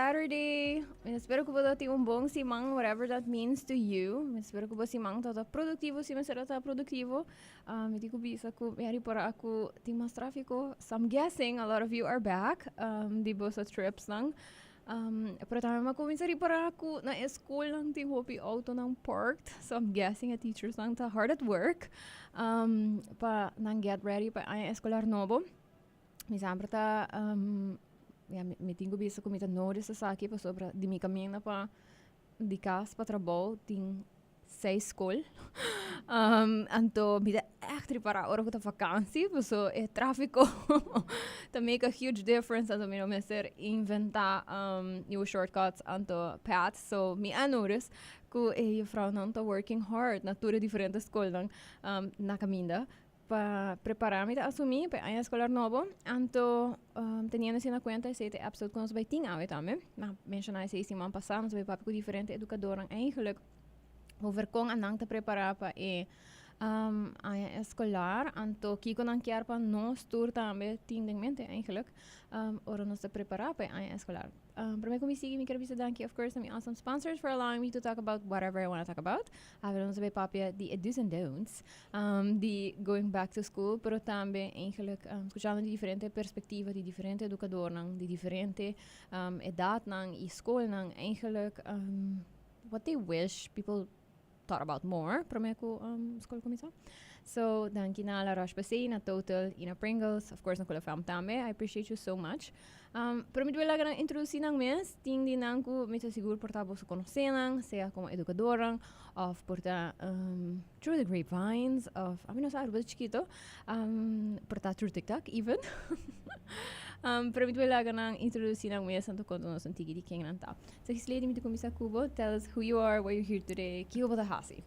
Saturday. Espero que você tenha bom simang, whatever that means to you. Espero que você simang está produtivo, se você está produtivo. Me digo bisa ko, mayari para ako ting mas traffico. So I'm guessing a lot of you are back. Di ba sa trips lang. Pero tama ko minsan para ako na school lang ting hopi auto ng parked. So I'm guessing a teachers lang ta hard at work. Pa nang get ready pa ay escolar novo. Misambra ta me tenho visto que me tá notice aqui para sobre de mi caminho para de casa para trabalho tem 6 school. Anto me dá echt para hora que tá vakantie, so é tráfico. To make a huge difference anto me não me ser inventar new shortcuts anto paths. So me a notice que eu vrouw não tá working hard na tudo diferente school lang na caminho para preparar-me a assumir para a escola novo. Anto teniendo na conta esse episode com os bij 10 jaar também. Na mencionar esse semana passada, nós vai papo diferente educador eigenlijk over kong anang te preparar para a escolar. Anto kiko nang kiar pa nos tour também tindingmente eigenlijk ora nos te preparar para a escolar. Para me comissigi, me quero dank you, of course, to my awesome sponsors for allowing me to talk about whatever I want to talk about. Ons bij papia die do's and don'ts, die going back to school, pero também eigenlijk escuchando die diferente perspectieven, die diferente educador nang, die diferente edad nang, i school nang, eigenlijk what they wish people thought about more, para me ko school komisa. So, dank je na la Roche Bassin, na Total, Ina Pringles, of course, na Kula Fam Tame. I appreciate you so much. Pero me duele lang introducir ng mes, ting din ang ko, mito siguro porta bo sa konosenang, sea como educadorang, of porta through the grapevines, of, no sa arbo chiquito, porta through TikTok even. Pero me duele lang introducir ng mes, anto kondo no santigi di king nanta. So, his lady, mito kumisa kubo, tell us who you are, why you're here today, kiyo ba hasi?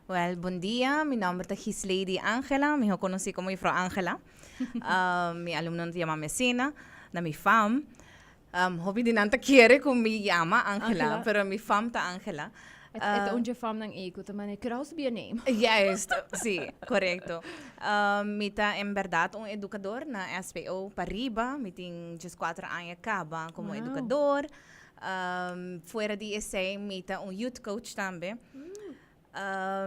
Well, buen día. Mi nombre es His Lady Angela. Me conocí como Ifro Angela. Mi alumno se llama Messina, na mi fam. Hobby din nanta quiere kung mi llama Angela, pero mi fam ta Angela. Ito unje fam ng ego, tamane, could also be a name. Yes, sí, correcto. Mi ta en verdad un educador na SPO Pariba. Mi ting just 4 años acaba como educador. Fuera de ese, mi ta un youth coach también.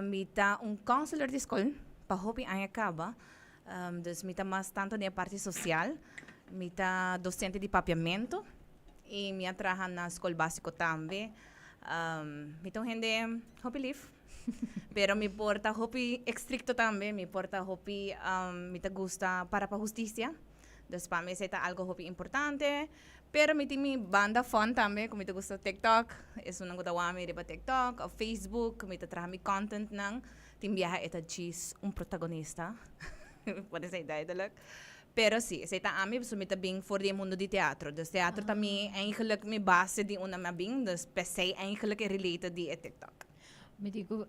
Mita counselor de escola para hobby ang acaba. Dus mita mas tanto na parte social, mita docente de papiamento e minha trabalha na escola básico também. Mita gente hobby live. Pero mi porta hobby estricto também, mi porta hobby mita gusta para justicia. Dus para mim é algo hobby importante. Pero mi banda fun também, como me gusta TikTok, isso não gosto de para TikTok, ou Facebook, me trabalho content nang, timbiaha eta cheese protagonista, pode ser ideia dela. Pero sim, essa tá ami, so me bing for the mundo de teatro. Dus teatro também eigenlijk me base de uma bing, dus PC eigenlijk related de TikTok. Me digo,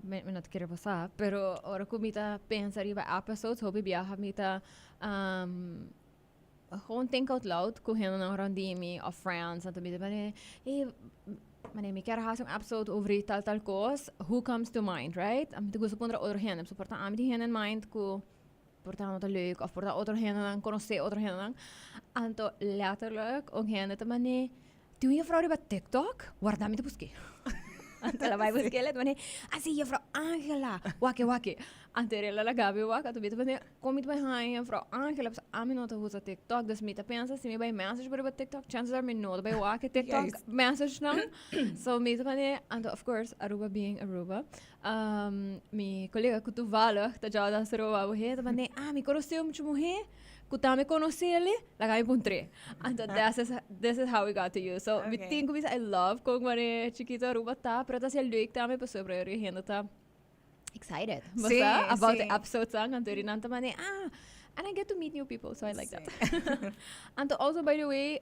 me não te quero passar, pero ora que me pensa riba episodes, hobby biaha me gewoon think out loud, correndo na randimi of friends, en toen ben ik, hey, me quero hacer episode over tal coisa, who comes to mind, right? Am te gusto pondra otro hen, so porta am die hen in mind ko porta no te leuk of porta otro hen dan conocer otro hen dan. Anto letterlijk ook hen te mane, doe je vrouw die bij TikTok? Waar dan me te busque? Ante la vai busque let mane, assim je vrouw Angela, wake. Ante la gabi waka, tu bita mane, komit bij haar vrouw Angela, dus ami no te usa TikTok, dus me te pensa se me bij message bij TikTok, chances are me no bij wake TikTok message nang. So me te mane, and of course Aruba being Aruba, mi collega que toevallig dat jou dat Aruba hoe te mane, me conheceu muito mulher. Kuta me conocele, la gabi puntre. And this is how we got to you. So, okay. Bitin ko bisa I love kung mare chiquito Aruba ta, pero ta siya luik ta me pa sobre orihin ta excited. Basta about the episode sang anto rin nanta mane and I get to meet new people, so I like that. And also, by the way,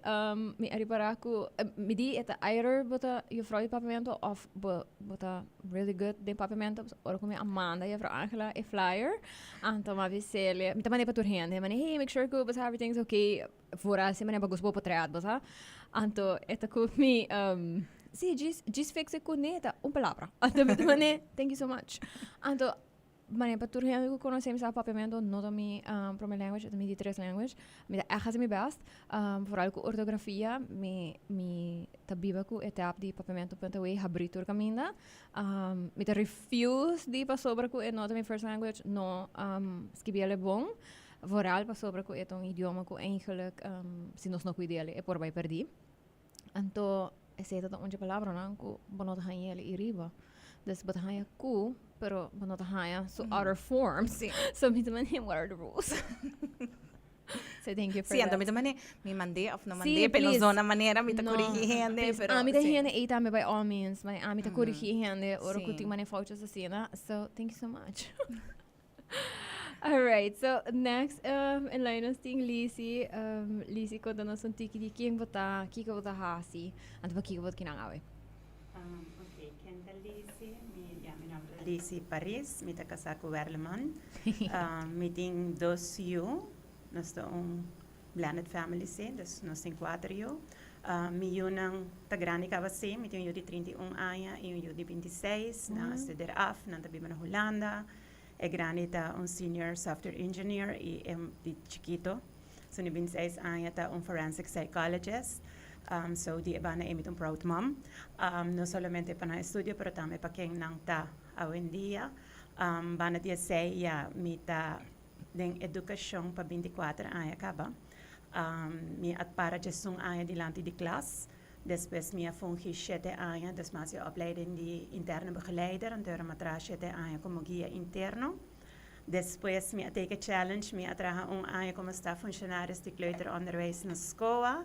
mi ari para ako, mi di eta either bota yung vrouw papamento of bota really good din papamento, or kung may Amanda yung vrouw Angela a flyer, anto mavisele, mi tamane paturhen, hey, make sure ko basta everything's okay, fora si mane bagus po patread, basta, anto eta ko mi, si, just fix it ko neta, palabra, anto mi tamane, thank you so much, anto, Mas para tudo que conhecemos a papiamento, não também para minha language, também de três línguas. Me dá erras me best, vooral com ortografia, me tabiba com etapa de papiamento para we habritur caminda. Me dá refuse de para sobre com não também first language, não escrever bom. Vooral para sobre com é um idioma que eigenlijk se nós não cuidamos é por vai perder. Então, essa é toda uma palavra não que bonota hanha ele iriba. Dus but hanha ku, pero bonota hanha so other forms. Sí. So me também what are the rules? So thank you for Sí, that. então me mandei of não Sí, mandei pelo please. zona maneira me tá No, corrigindo, please. pero Me tá sí. hende eita me by all means, mas me tá corrigindo, ora Sim. que tem mane fotos assim, né? So thank you so much. All right, so next in line is ting Lisi, Lisi ko doon sa tiki di king bota, kika bota hasi, anto ba kika bota kinangawe. Ok, Kenda Lisi, mi nombre es Lisi Paris, mi está casada con Werleman. Mi tengo 2 hijos, nós estamos blended family, dus nós temos 4 hijos. Mi unang ta grande ka basi, mi tengo de 31 anos e de 26, na estudar af, na tabi na Holanda. É grande tá senior software engineer e de chiquito. So ni 26 anos tá forensic psychologist. So di iba na emit proud mom. No solamente para na estudio, pero também para quem não tá hoje em dia. Bana dia sei ya mita den educação para 24 anos acaba. Mi at para gestão anos dilante de classe. Depois minha fungie 7 anos, dus mas je opleiding de interne begeleider, en door matra 7 anos como guia interno. Depois minha take challenge, minha traga ano como staff funcionários de kleuteronderwijs na escola.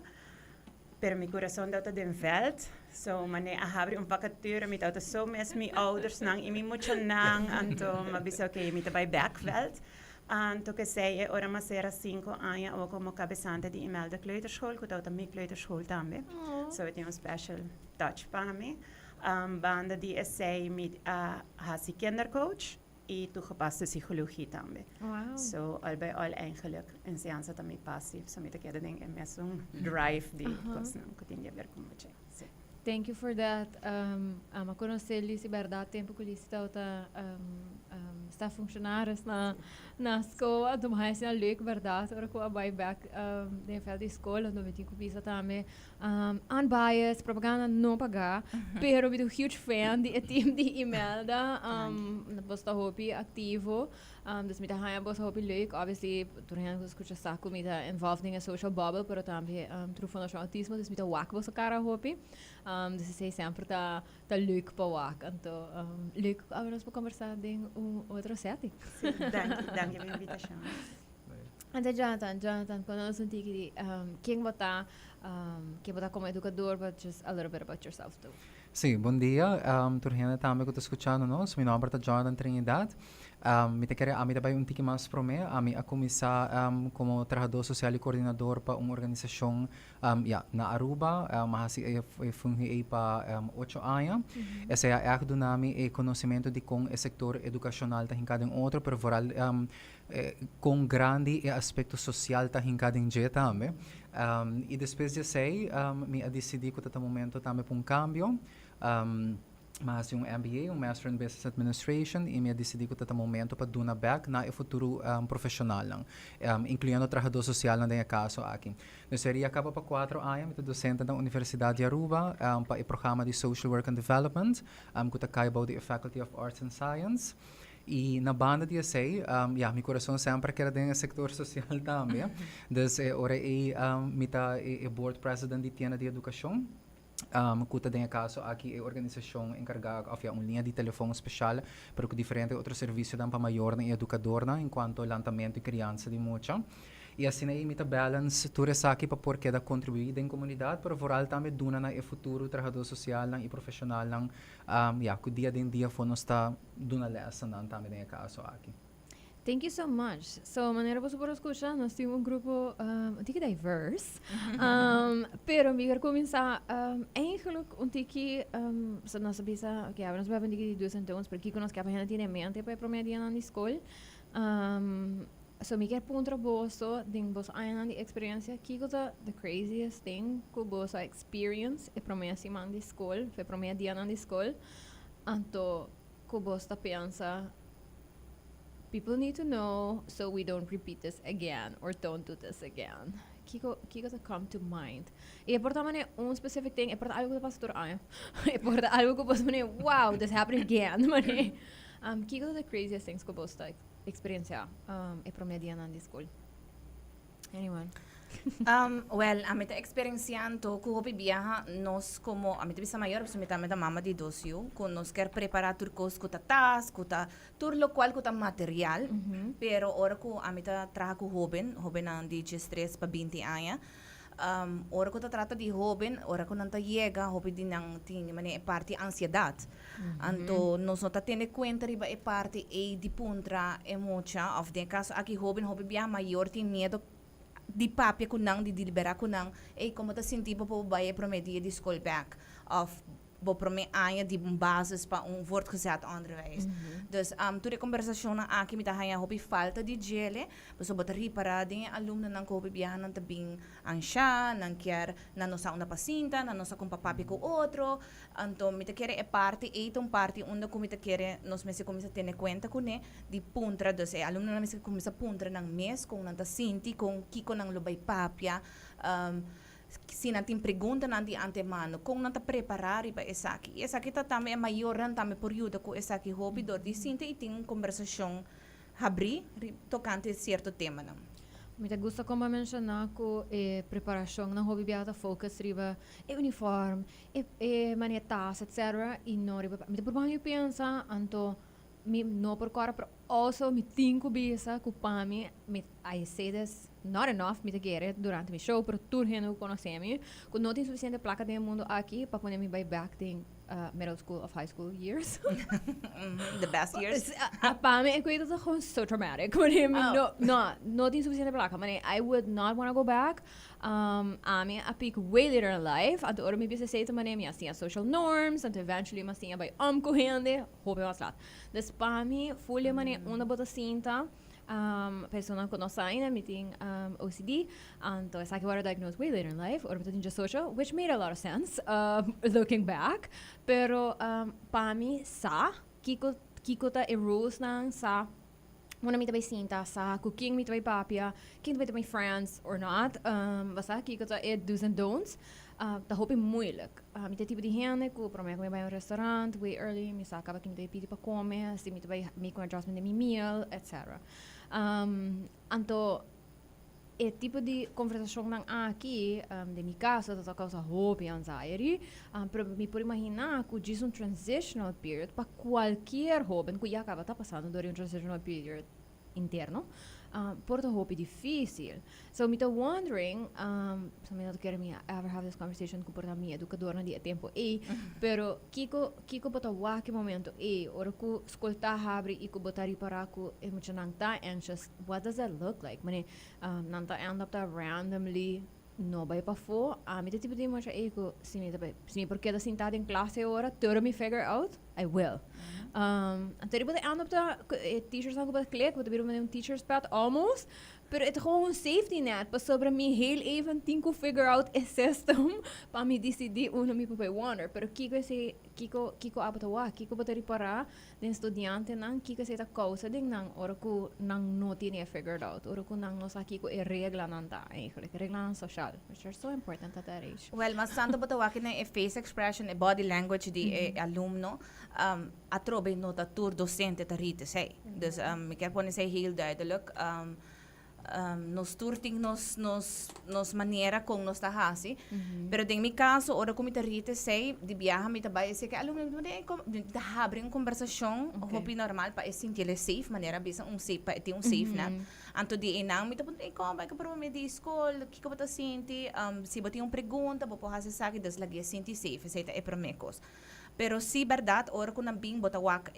Per mi coração dat den veld, so mane ahabri vacature mit auto so mes mi ouders nang imi mucho nang anto mabisa okay mi tabay backveld. Anto que sei ora masera 5 anos ou como cabeçante de email da kleuterschool, que eu também kleuterschool também. So it is special touch para mim. Banda die essay met hasi kindercoach e toegepaste psychologie também. Wow. So al bij al eigenlijk een seanza também passief, so met ik denk en met zo'n drive die kost não continua ver como é. Thank you for that. A conhecer Lisi verdade tempo que Lisi está funcionários na escola, do mais é leuk verdade. Ora com a buyback de fel de escola, onde eu tinha que visa também unbiased, propaganda não pagar, pero eu huge fan de team de e-mail da bosta hopi ativo. Dus met haar bosta hopi leuk. Obviously, toen hij escuta saco met involved in a social bubble, pero também troef van autismo, dus met a wak bosta cara hopi. Dus ze sempre tá leuk para wak. Então, leuk nós para conversar de outro setting. Dank je voor de invitatie. Então, Jonathan, quando nós sentimos que quem botar como educador, but just a little bit about yourself too. Sim, bom dia. Turhena também que estou escutando nós. Meu nome é Jonathan Trinidad. Me te queria a trabalhar tique mais para mim. A começar como trabalhador social e coordenador para uma organização na Aruba. Mas eu fui para 8 anos. Essa é a do nome e conhecimento de como o setor educacional está em cada outro, pero foral com grande aspecto social está em cada também. E depois de sei, me decidi que até o momento também para cambio. Mas MBA, Master in Business Administration, e me decidi que até o momento para dar back na futuro profissional, incluindo o trabalhador social na minha caso aqui. Eu seria acaba para 4 anos, eu docente na Universidade de Aruba, para o programa de Social Work and Development, que está caibo de Faculty of Arts and Science. E na banda de sei, meu coração sempre quer dentro do setor social também. Então, ora me tá board president de Tienda de Educação. Kuta den caso aqui é a organização encarregada de uma linha de telefone especial para que diferentes outros serviços dão para maior e educador enquanto lançamento e criança de mucha. E assim aí me balance tudo isso aqui para porque da contribuir em comunidade para voral também duna na futuro trabalhador social e profissional que dia de dia for nós está duna lessa também den caso aqui. Thank you so much. So, maneira você pode escutar, nós temos grupo, tique diverse, pero me quero começar, eigenlijk, tique, so nós sabemos que nós vamos tique de 2 anos, porque nós queremos a gente mente para prometer na escola. So, me quero ponto boso, ding boso ainda de experiência, que coisa the craziest thing que boso experience e prometer na escola, foi prometer na escola, anto que boso pensa people need to know so we don't repeat this again or don't do this again. Kiko to come to mind. E porta mane specific thing, e porta algo que passa door aan. E porta algo que passa mane, wow, this happened again. Mane. Kiko the craziest things que posta experiencia e promedia na school. Anyone? Well, a mita experienciando que hopi viaja nos como a mita bisa mayor, pues mita mama di dosio, con nos quer preparar turcos kuta tas, kuta tur lo cual kuta material, pero ora ku a mita traha ku joven ang di 3 pa 20 anya. Ora ko ta trata di joven, ora ko nanta llega, hopi din ang ting mane parte ansiedad. Anto nos nota tiene cuenta riba e parte e di puntra e mucha of de caso aqui joven hopi biya mayor tin miedo di papia kunang di delibera kunang e como ta sinti po baie promedia di school back of bo prome anya di basis pa voortgezet onderwijs. Dus toen de conversatie na aki met haya hopi falta di gele, so bota ripara din alumno nang ko hopi biyahan ng tabing ang siya, nang kier na no sa una pasinta, na no sa kung papapi ko otro, anto mita kere e parte etong parte unda ko mita kere nos mese komisa tene kwenta kune di puntra dus e alumno na mese komisa puntra ng mes kung nanta sinti kung kiko nang lubay papia se natin pergunta nanti antemano kung nanta preparari pa esaki ta tame maior ran tame período ko esaki hobby dor di sinte iting conversação abri tocante certo tema não. Me gusta como mencionar que preparação na hobby biata focus riba e uniforme e manetas etc e não riba me por banho pensa anto me no por cara pero also me tinko bisa ku pami me I say this not enough me te querer durante mi show pero tur heno conhecemos que não tem suficiente placa de mundo aqui para poder me buy back in middle school of high school years The best years. Para mim, é dat gewoon so traumatic. No tem suficiente placa. I would not want to go back. I peak way later in life. At ora me bisa say to mane, minha tinha social norms, and eventually mas tinha by corrende, hope eu lá. Dus para mim, folha mane uma bota cinta. Persona que nós saímos, meeting OCD, and I was diagnosed way later in life, or just social, which made a lot of sense looking back. Pero para mim, kiko ta rules nang sa muna mita bay sinta sa cooking mita bay papia, king mita bay friends or not, basta kiko ta do's and don'ts. Ta hopi moeilijk. Mita tipo de gente que para mim vai um restaurante way early, me saca para que mita pedir para comer, se mita vai make an adjustment de mi meal, etc. Anto tipo de conversação nang aqui, de mi caso, dat causa hope e anxiety, pero me por imaginar que diz transitional period para qualquer jovem que já acaba passando durante transitional period interno, porta hope difícil. So me wondering, so me não quero me ever have this conversation com porta minha educadora na dia tempo pero kiko bota que momento ora ku escolta abre e ku botari para ku emocionang ta anxious. What does that look like? Mane nanta end up randomly no vai para fo, me tipo de mocha se me porque da sentada em classe ora, to me figure out, I will. Anterior pode end up teachers aan het klek, wat weer met een teachers pad almost, pero het gewoon een safety net, pas sobre me heel even tinko figure out a system, para me decidir uno me papai wonder, pero kiko abatawa, kiko bota reparar den estudiante nang kiko se ta causa ding nang ora ku nang no tiene figured out, ora ku nang no sa kiko e regla nanta eigenlijk, regla social, which are so important at that age. Well, mas santo batawa na e face expression e body language di alumno, atrobe nota tour docente ta rite sei. Dus ik heb gewoon zei heel duidelijk nos turting nos maniera kung nos tahasi pero ding mi caso ora ko mitarite sei di biyaha mi tabay sei que alumno de habring conversação hopi normal pa sentir safe maneira bisa safe pa iti safe na anto di inang mi tapon ko ba ka pro me di school kiko bata sinti si bati pergunta bo hasi saki das lagi sinti safe sei ta promekos. Pero si verdad, ora ko nang bing botawak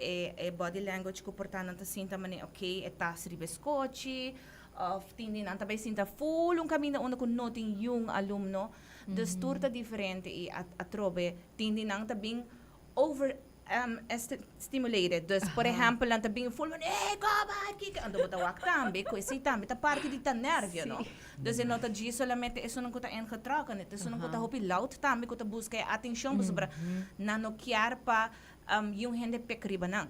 body language ko portanan ta sinta mane okay, etas ribescochi, of tindi nanta bay sinta full un camino una ko noting yung alumno, dus turta diferente atrobe tindi nang tabing over stimulated. Dus por ejemplo, nanta bing full man kika ando botawak tambe ko si tambe ta parte di ta nervio no. Dus en nota G solamente eso não kuta en getrakan, itu não kuta hopi laut tambe kuta busca atenção sobre na no kiar pa yung hindi pekriba nang.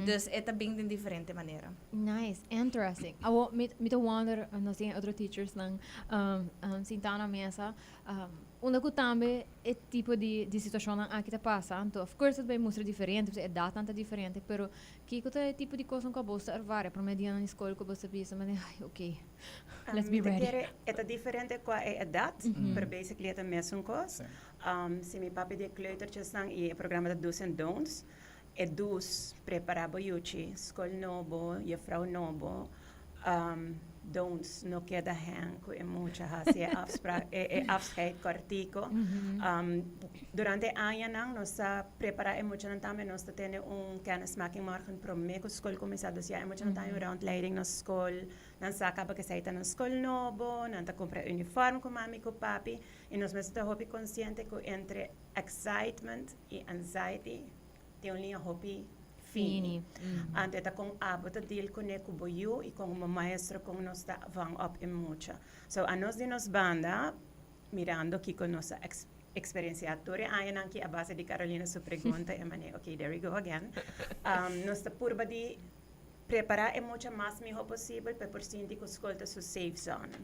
Dus ito bing din diferente manera. Nice, interesting. Ako, me to wonder, nós tem outros teachers ng sentar na mesa, una ko tambe é tipo de situação na aqui tá passando. Of course, it vai mostrar diferente, é data tanta diferente, pero que tá é tipo de coisa que você arvar, para media na escola que você pensa, mas ai, okay. Let's be ready. Ito diferente qua e edad, pero basically ito mesmo coisa. Se mi papi de kleutertjes nang i programa de do's and don'ts, e do's preparabo yuchi, skol nobo, juffrouw nobo, don'ts no queda hen, ku e mucha hasi afscheid kortiko. Durante año nang nosa prepara e mucha nantame nosa tene kennismaking morgen prome ku skol komisado siya e mucha nantame rondleiding no skol, nan saka ba kasaita no skol nobo, nan ta compra uniform ku mami ku papi, e nos mesmo hopi consciente ku entre excitement e anxiety, tem linha hopi fini. Ante ta kung abot a deal ko ne kuboyu e kung maestro kung nos ta vang up in mucha. So anos di nos banda mirando kiko nos experienciatore ayan ang ki a base di Carolina su pregunta e mane okay, there we go again. Nos ta purba di prepara e mucha mas miho possible pe por sindi ko skolta su safe zone.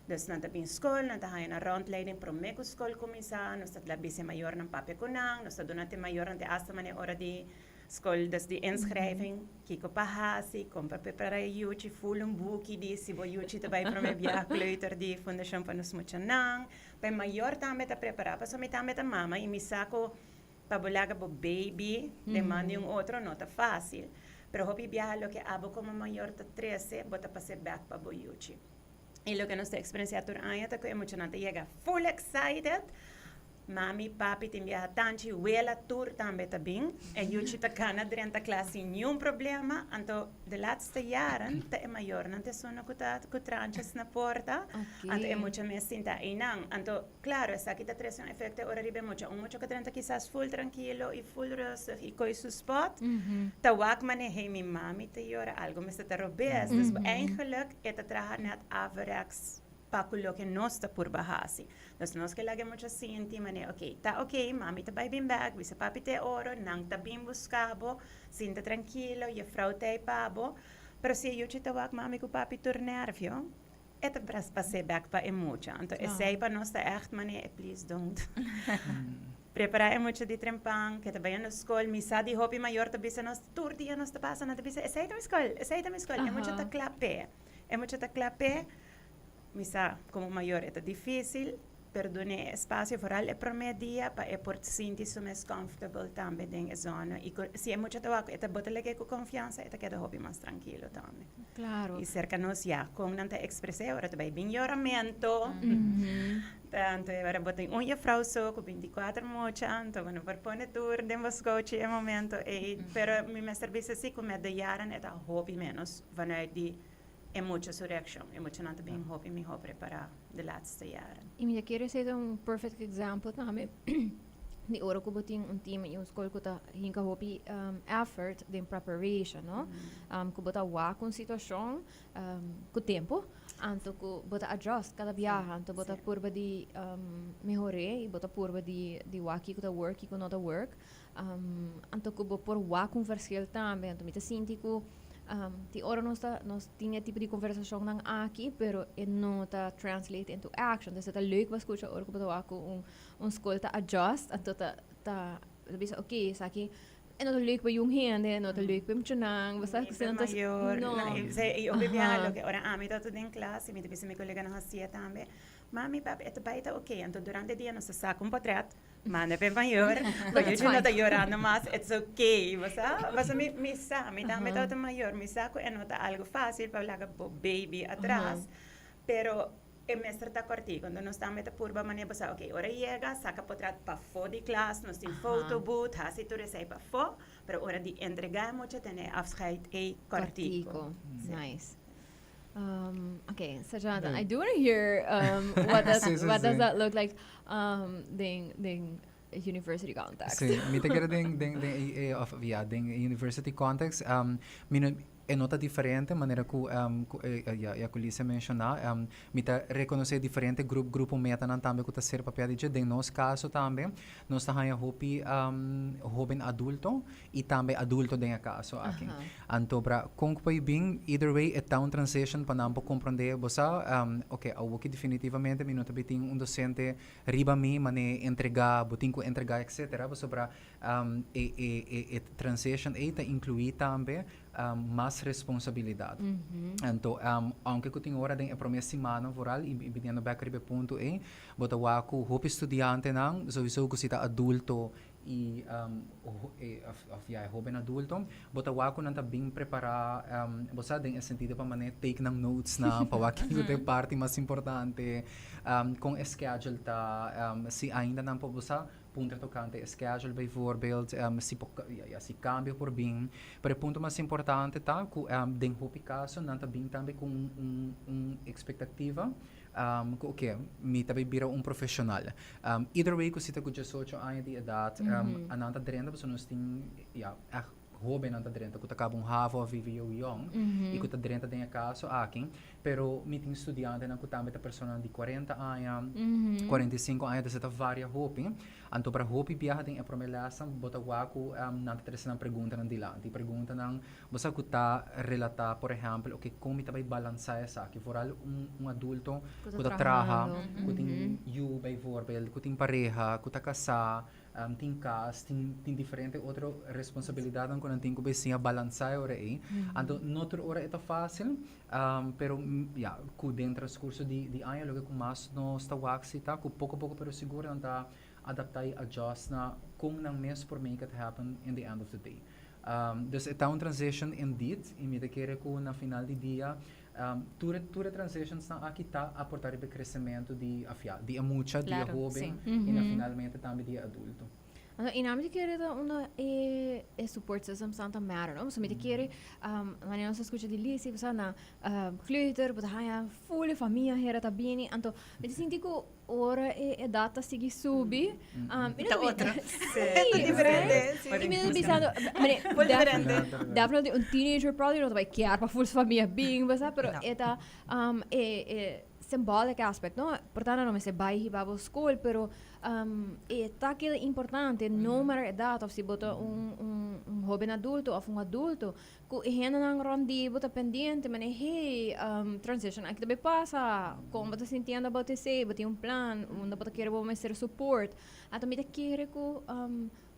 Dus nanta bin skol, nanta hayan a rondleiding pro me ko skol komisa, nos ta labise mayor ng pape ko nang, nos ta donate mayor ante asta mane ora di skol, dus die inschrijving, kiko pahasi, compra prepara yuchi, full een boekie die si bo yuchi tabay pro me via kleuter di Fundación Panus Muchanang, pa mayor tame ta prepara, pa so mi tame ta mama, y mi sako pabulaga bo baby, demanda yung otro, no ta fácil. Pero hopi viaja lo que abo como mayor ta 13, bota pase back pa bo yuchi. Y lo que nos experiencia tur año ta ko emocionante llega full excited. Mami, papi, te envia tanti, wela tour tambe tabing. En yuchi ta kana drenta klasi nenhum problema. Anto de laatste jaren te e mayor nante sono kutranches na porta. Anto e mucha me sinta inang. Anto claro, esa kita tres un efecto ora ribe mucho. Un mucho que drenta quizás full tranquilo y full rustig y koi su spot. Ta wak mane hey mi mami te jora algo me te robes. Dus eigenlijk eta traha net averex pakulo que nos ta por bahasi. Dus nos que lage mucho sinti mane okay, ta okay, mami ta bin bag, visa papi te oro, nang ta bin buscabo, sinta tranquilo, je vrouw te pabo. Pero si yo chita wak mami ku papi tur nervio, eta bras passe back pa e mucha. Anto e sei pa nos ta echt mane, please don't. Prepara mucho di trempang, que te vayan a school, misa di hopi mayor ta bisa nos tur dia nos ta pasa na ta bisa, esay ta mi school, e mucho ta clape. E mucho ta clape. Misa, como mayor, é difícil, perdone espaço foral é promedia para é por sentir se mais comfortable também dentro da zona. E se é muito tabaco, é botar leque com confiança, é que é hobby mais tranquilo também. Claro. E cerca nos já, com nanta expressão, agora também bem melhoramento. Tanto agora botem vrouw so, com 24 mocha, então vamos propor tour, demos coach em momento. Pero meu serviço assim, como é de jaren, é hobby menos, vanuit die é mucha surreaction, é mucha nanta bem hobby me preparar de laatste jaren. E me quero ser perfect example também. Ni ora ko boting team yung school ko ta hinka hopi effort din preparation, no? Ko bota wa kon sitwasyon, ko tempo, anto ko bota adjust kada viaja, anto bota purba di mejore, bota purba di waki ko ta work, ko not work. Anto ko bo por wa conversar também, anto mita sinti ko ti ora nos tinha tipo de conversação nang aqui, pero não tá translate into action. Dus tá leuk was coach ora ko bota ako school ta adjust, anto ta bisa okay, saki não tá leuk ba yung hende, não tá leuk ba mchanang, basta kasi não tá no. Eu bebia lo que ora ami tá tudo em classe, me disse meu colega na hacia também. Mami, papi, ito ba ito okay? Então durante o dia nós saco potret. Manda pe maior, porque eu não tá chorando mais, it's okay, basta me dá tá maior, me saco é não tá algo fácil para lá baby atrás, pero o mestre tá cortico, quando nós estamos a purba maneira basta, okay, ora chega, saca potrat para fora de classe, nós tem photo booth, hasi tu recebe para fora, pero ora de entregar muito tem afscheid e cortico. Nice. Okay, Sajada, I do want to hear what does that look like ding university context. Sí, mi te quero ding of via ding university context. é nota diferente, maneira que a Kulisa mencionou, me tá reconhecer diferente grupo meta não também que tá ser papel de em nosso caso também, nós tá ganhando jovem adulto e também adulto dentro caso aqui. Então, para kung bem, either way, é um transition para não compreender, você, ok, eu que definitivamente me nota bem docente riba me, mane entregar, botinho entregar, etc. Você para transition e tá incluir também mais responsabilidade. Então, aunque eu tenho hora de promessa semana voral e biniano back ribe ponto bota waku hope estudante nang sowieso ko sita adulto e jovem adulto bota waku nanta bem preparar bosa den sentido pa mané take ng notes na pawaki ko te parte mais importante com schedule ta si ainda não bosa punto tocante schedule bijvoorbeeld si cambio por bem pero punto mais importante tá ku den hope caso nanta bem também com expectativa okay, mi tabi bira profissional. Either way, kung sita ko 18 anos de idade, ananta direnda, so nós ting, jovem nanta direnda, kung takabong havo, vivio young, e kung direnda din caso akin, pero meeting estudiante na kutambit a persona de 40 anos, 45 anos, dessa varia hopi, anto para hopi biyaha din a promelasan, bota waku, nanta teresa ng pergunta ng dilanti, pergunta ng, basta kuta relata, por exemplo, okay, kung mi tabay balansaya sa akin, foral adulto, kuta traha, kuting you, bijvoorbeeld, kuting pareha, kuta kasa, ting kas, ting diferente outro responsabilidade ko nanting ko besinha balansar ora anto notro ora ito fácil pero ku dentro transcurso di ano logo com mas no sta waxita ku pouco pero seguro anta adaptai adjust na kung nang mes por make it happen in the end of the day dus ita transition indeed imida kere ko na final di dia ture transitions na akita aportar para crescimento di amucha di jovem e na finalmente também di adulto. Alltså innan vi tycker att una är support system sånt att matter, no? Så vi tycker man är också escucha di Lisi, så na flyter på det här full familj här att bini, anto vi senti ko ora e data sigi subi. Ita otro. Differente. E mi pensando, definitely un teenager probably not vai chiar pa full familja being, pero eta symbolic aspect, no? Portanto non mi se bai hibabo school, pero é aquilo importante, no matter idade, of se bota jovem adulto ou adulto, que ainda não rondi, bota pendente, mas hey, transition, aqui também passa, como bota sentindo about isso, bota plan, onde bota querer vou ser support, até me querer que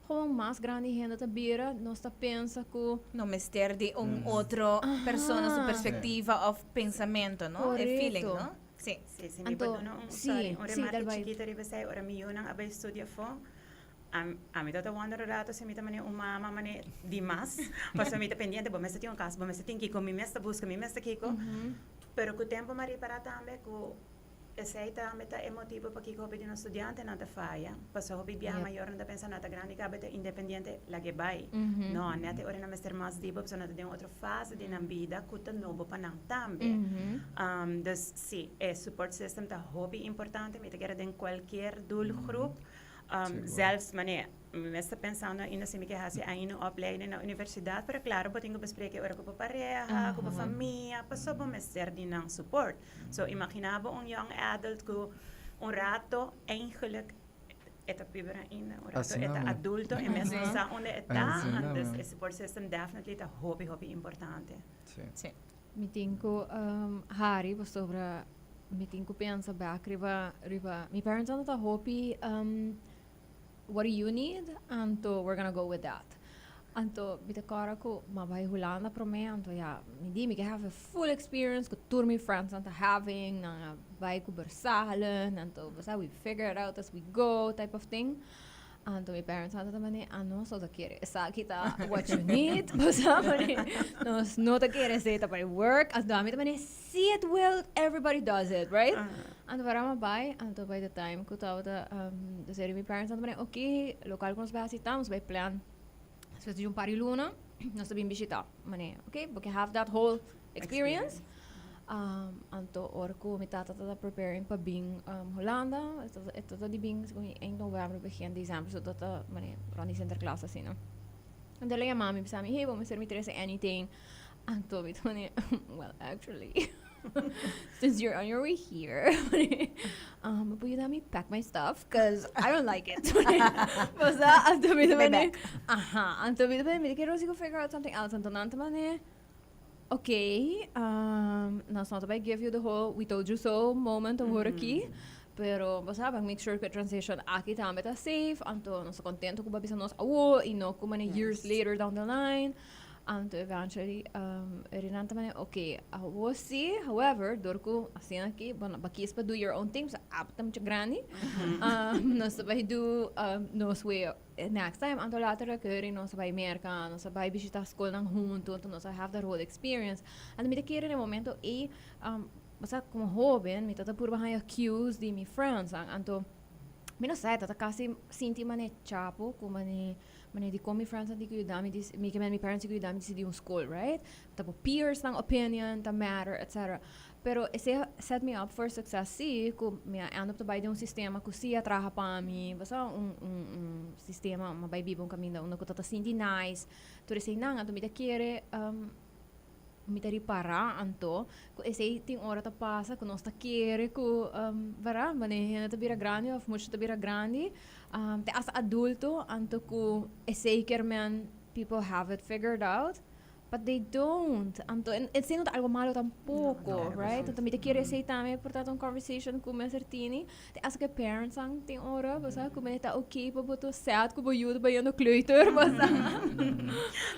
como mais grande gente tá bira, nós tá pensa que no mister de outro persona su perspectiva of pensamento, no? Correcto. E feeling, no? Sì, mi vedo sorry, ora marca chiquita ribe sei, ora mi yun ang abay studio fo. Mi tota wonder rato se mi tamane umama mane di mas, paso mi ta pendiente bo mesta tinha caso, bo mesta tinha kiko, mi mesta busca, mi mesta kiko. Pero ku tempo mari para tambe ku essa meta emotivo para que hobby de um estudante não te faia, passo hobby bia maior não te pensa nada grande que abete independente lá que vai, não, né te ora na mester mais dibo, passo não te tem outra fase de na vida que tu novo para não também, dus sim, é support system tá hobby importante, me te quer de qualquer doelgroep, zelfs mané, me está pensando ainda se me quer fazer ainda opleiding na universidade, pero claro, botinho bespreken ora com a pareja, com a família, passo bom mester de não support. So imaginava young adult que rato eigenlijk eta pibera in rato eta adulto e mesmo sa onde eta and this support system definitely ta hobby importante. Sì. Mi tinko Harry was sobre mi tinko pensa back riva mi parents on the hobby what do you need? Anto we're gonna go with that. Anto bitakara ko mabay hulana pro me anto mi have a full experience ko tour my friends anto having na bay ko bersalen anto basta we figure it out as we go type of thing. Anto my parents anto tamane so da quiere sa kita what you need basta no te quiere say ta para work as dami tamane see it well everybody does it right. Anto para mabay anto by the time ko taw da my parents anto tamane okay local ko nos vai assistamos vai plan so de pari luna nós também visitar mané okay porque have that whole experience anto orko mi tata tá preparing para bing Holanda ito tá di bing em novembro begin dezembro so tá mané rani Sinterklaas assim não então ela mami bisa mi hey vamos ser mi interesse anything Anto, well, actually, since you're on your way here, pwede namin pack my stuff because I don't like it. Basta, anto, anto, may kero sigo figure out something else. Anto, nanto man okay, that's not about give you the whole we told you so moment of work aqui. Pero basta bang make sure que transition aqui também tá safe. Anto, nós contento com babisa nós awo, e no como years later down the line. And eventually, rinanta man, okay, we'll see. However, dorko, assim aqui, bakis pa do your own things, aptam cha grani. Nós sabay do, nós way next time, anto later recurring, nós sabay merka, nós sabay bisita school ng junto, nós have that whole experience. And mi kira na momento, basta como joven, mi tata purba haya cues di mi friends, anto, mi no sai, tata kasi sinti man chapo, como mane di ko mi friends di ko dami dis mi kemen mi parents ko dami dis di school, right? Tapo peers ng opinion, the matter, etc. Pero ese set me up for success si ko mi end up to buy un sistema ko siya traha pa mi basta sistema mabay bibong kami na uno ko tata sinti nice to say nang ato mi ta quiere mitari para anto ko ese ting ora ta pasa ko nosta quiere ko vara mane ta bira grande of mucho ta bira grande te as adulto anto ko ese kerman people have it figured out but they don't anto it's not algo malo tampoco right anto mita quiere ese tame por tanto conversation ko me certini te as que parents ang ting ora basta ko menita okay pa boto sad ko boyudo ba yan no kleuter basta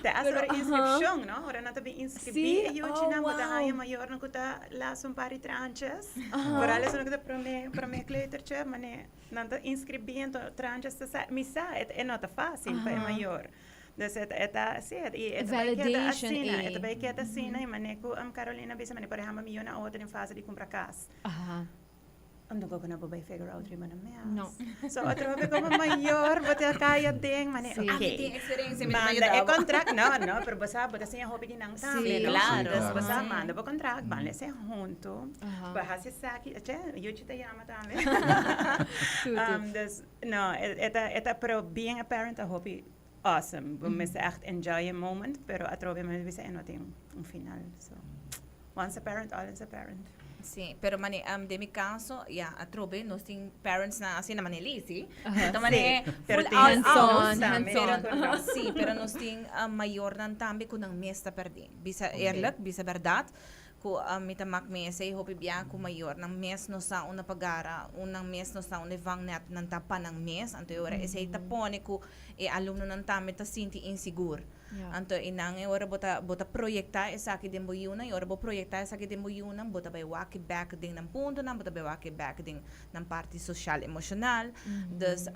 te as ora inscription no ora na tabi inscribi e eu tinha muita raia maior no kuta las un pari tranches por alles no kuta prome kleuter che mane nanta inscribiendo tranches misa é nota fácil para maior. Dus validation het bij keta sina e maneco Carolina bisa mane por exemplo mi na outra em fase de comprar casa. Ando ko na babay figure out rin man no. So otro be como maior bote kaya ding mane okay. Manda e contract no, pero basta bota sem hobby din ang tambe. Claro. Dus basta manda bo contract banle se junto. Baha se saki, che, eu te llama tambe. Dus no, eta pero being a parent a hobby awesome. We miss echt enjoy a moment, pero atrobe me bisa enoting un final. So once a parent, always a parent. Sim, pero mane de mi caso, atrobe nós tem parents na assim na manelisi. Então mane pero hands-on. Sim, pero nós tem maior nan tambe kun ang mesta perdi. Bisa eerlijk, bisa verdade. Ko mita mak mesa e hopi biya ko mayor ng mes no sa una pagara unang mes no sa univang net ng tapa ng mes anto ora ese tapone ko e alumno ng tame ta sinti insigur anto inang ora bota proyekta esa ki din boyuna ora bo proyekta esa ki din boyuna bota bay waki back ding ng punto na bota bay waki back ding ng parte social emotional dus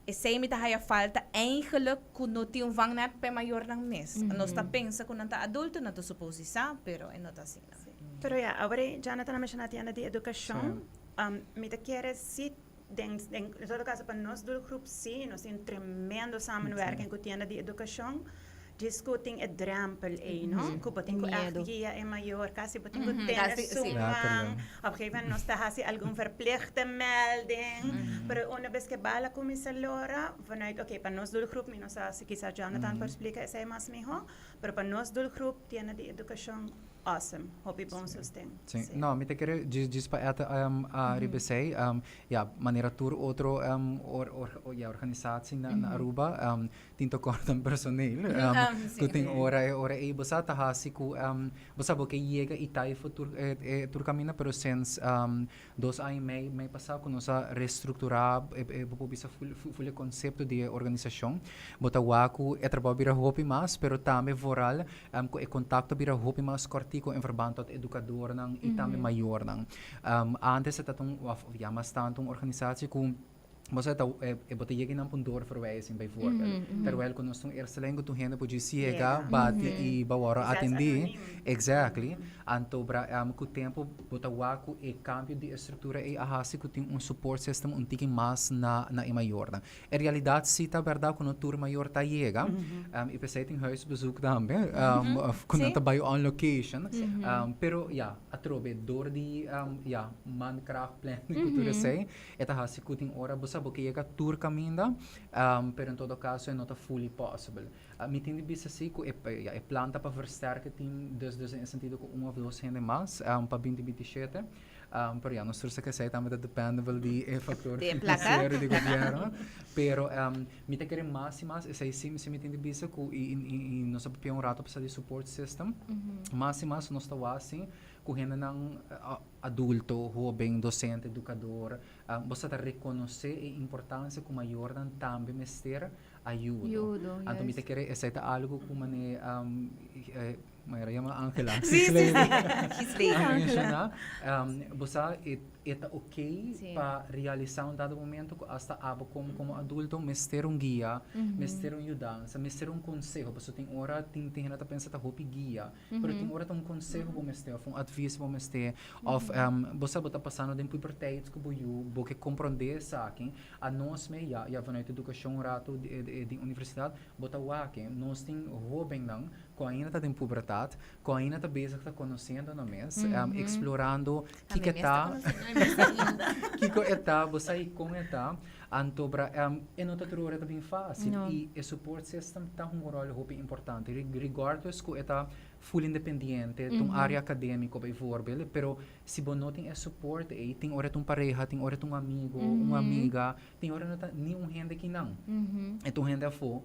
esse me haya falta eigenlijk kuno ti un vangnet pe mayor ng mes. Nós ta pensa kun nanta adulto na to supposi sa pero é nota assim. Pero agora Jonathan mencionou a de educação. Me te quer si em todo caso para nós do grupo sim, nós tem tremendo samenwerking com a de educação. Discuting het drempel no? Kubating ko afgia e mayor kasi bating ko tennis sumang. Op een gegeven moment nos tahasi algún verplichte melding. Pero una vez que bala komisalora, vanuit oké, para nos doelgroep, mi nos si quizá Jonathan per explica ese más mijo, pero para nos doelgroep tiene de educación awesome. Hopi bom sustain. Sim. No, mi te quero diz para eta ribesei maneira tur outro organisatie na Aruba tinto kortan personeel kuting ora e basa tahasi ku basa bo ke yega itai fo tur camina pero since 2 anos may passar com nossa reestruturar bo bisa full conceito de organização bota waku trabalho bira hopi mas pero também voral ko e contacto bira hopi mas ko in verband tot educador ng itame mayor ng antes sa tatong mas tantong organisatie kung basta botejegin ng pundor verwijzing bijvoorbeeld terwijl kung nós eerste lengua toen hende podia siega bati e bawara atendi exactly Antobra, com o tempo, botawa com o cambio de estrutura e ahasi que tem support system um tiquinho mais na maior. Em realidade, se tá verdade, quando o tour maior tá chega, e pensei em huisbezoek também, quando tá by on location, pero a trobe door di mancraft plan que tu sei, eta hasi que tem hora bosa porque chega tour caminda, pero em todo caso é not fully possible. Me tem de bisa assim que é planta para versterken tem dus em sentido com uma ou duas gente mais, para 2027. Pero nós trouxe que sei também depende de fator financeiro de governo, pero me te querer mais e mais, sei sim me tem de bisa que e nós sabemos um rato para de support system, mais e mais nós está assim correndo nang adulto, jovem, docente, educador, você tá reconhecer a importância que maior dan também mestre ajuda. Então me te querer essa algo como ne Mayra yung mga Angela. Sí. Basta ita okay para realizar um dado momento que hasta abo como adulto mestre um guia, mestre um ajudança, mestre um conselho. Basta tem hora tem na ta pensa ta hopi guia, pero tem hora um conselho bo mestre, um advice bo mestre, of basta bota passando den puberteit que bo que compreender sa akin, a nós me ya vanuit educação rato de universidade, bota wa que nós tem jovem nang com ainda tá em pubertade, com ainda tá bezig tá conhecendo no mês, explorando que tá Kiko eta, você com eta, antobra é não tá tudo bem fácil e o support system tá um rol muito importante, regardless que eta full independente, tung área acadêmica by voorbeeld, pero se você não tem support, tem hora tung pareja, tem hora tung amigo, uma amiga, tem hora não tá nenhum gente que não, então gente fo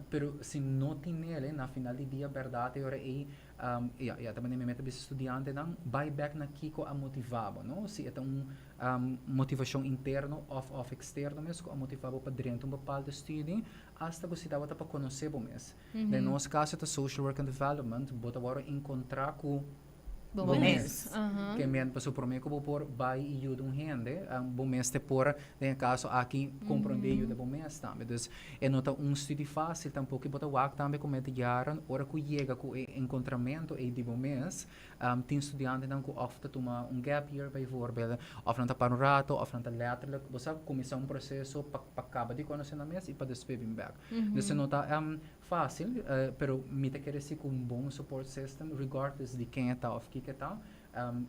pero se não tem nele na final do dia verdade ora também me mete estudante não vai back na kiko a motivava não se é motivação interno of externo mesmo a motivava para dentro bepaalde studie hasta você dava para conhecer bom mesmo no nosso caso é social work and development bota agora encontrar com bom mês que me passo por mim como por vai e ajuda gente bom mês te por em caso aqui compreender ajuda bom mês também então é nota estudo fácil tampouco bota o também como é diário hora que chega com encontramento e de bom mês tem estudante não que ofta toma gap year by voorbeeld of não tá para rato of não tá letterlijk você começar processo para acaba de conhecer na mês e para depois vir back então nota fácil pero me te querer ser com bom support system regardless de quem está ou que está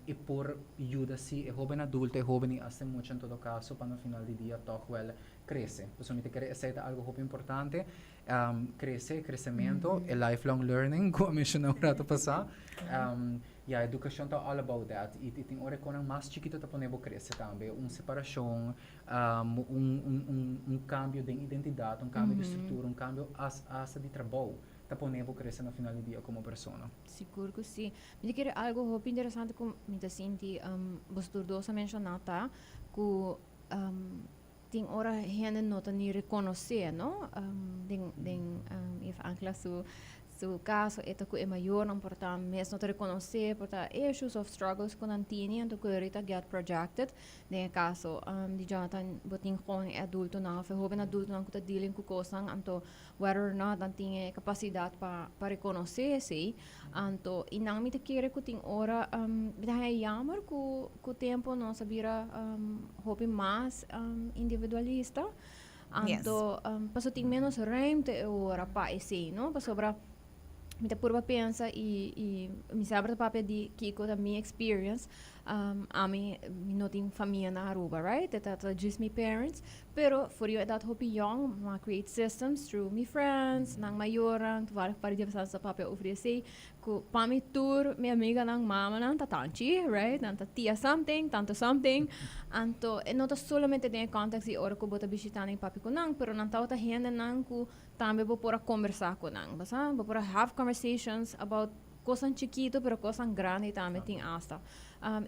e por ajuda se é jovem adulto é jovem assim muito em todo caso para no final do dia toch well cresce então me te querer aceitar algo muito importante crescimento e lifelong learning como mencionou rato passar e a educação está all about that e tem hora quando mais chiquito tá podendo crescer também separação cambio de identidade cambio de estrutura cambio asa de trabalho tá podendo crescer no final do dia como pessoa Seguro que sim. Me querer algo muito interessante como me tá senti você dois mencionar que tem hora gente não tá nem reconhecer não if ancla su caso ito ko maior não porta mes não te reconhecer porta issues of struggles com antini então que rita get projected de caso de Jonathan boting com adulto na fe jovem adulto não que dealing com coisas então whether or not antini capacidade para reconhecer se então e não me te querer que tem hora é jammer que o tempo não sabia hobby mais individualista então passo tem menos ruimte ora para esse não passo para me purba pensa e me sabe papel de Kiko da minha experience a mim não tenho família na Aruba right that just my parents pero for you that hope young ma create systems through me friends nang mayoran vários para de sa papel oferecer que para mim tour minha amiga nang mama nang tatanchi right nang tia something tanto something anto e não tá solamente tem contact e ora que bota visitar nem papi nang pero nang tao ta hende nang ku também vou por conversar com nang basta vou por have conversations about coisas chiquito pero coisas grande também tem hasta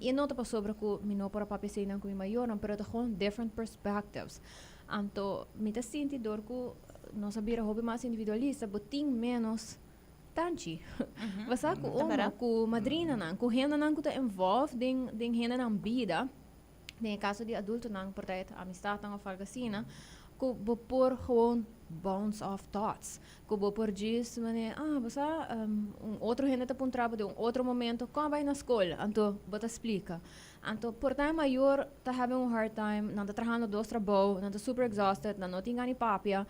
e não tá sobre que me não por papi sei nang ku maior não pero tá com different perspectives anto me tá senti dor que não sabia hobby mais individualista botin menos tanchi basta ku ku madrina nang ku henda nang ku tá involved ding henda nang vida no caso de adulto nang portanto amistad nang falgasina ku por gewoon bounce off thoughts. Kubo por diz, basta outro gente tá trabalho de outro momento, como vai na escola, então bota explica. Então, por time maior tá having a hard time, não tá trabalhando dois trabalhos, não tá super exhausted, não tem ani papia.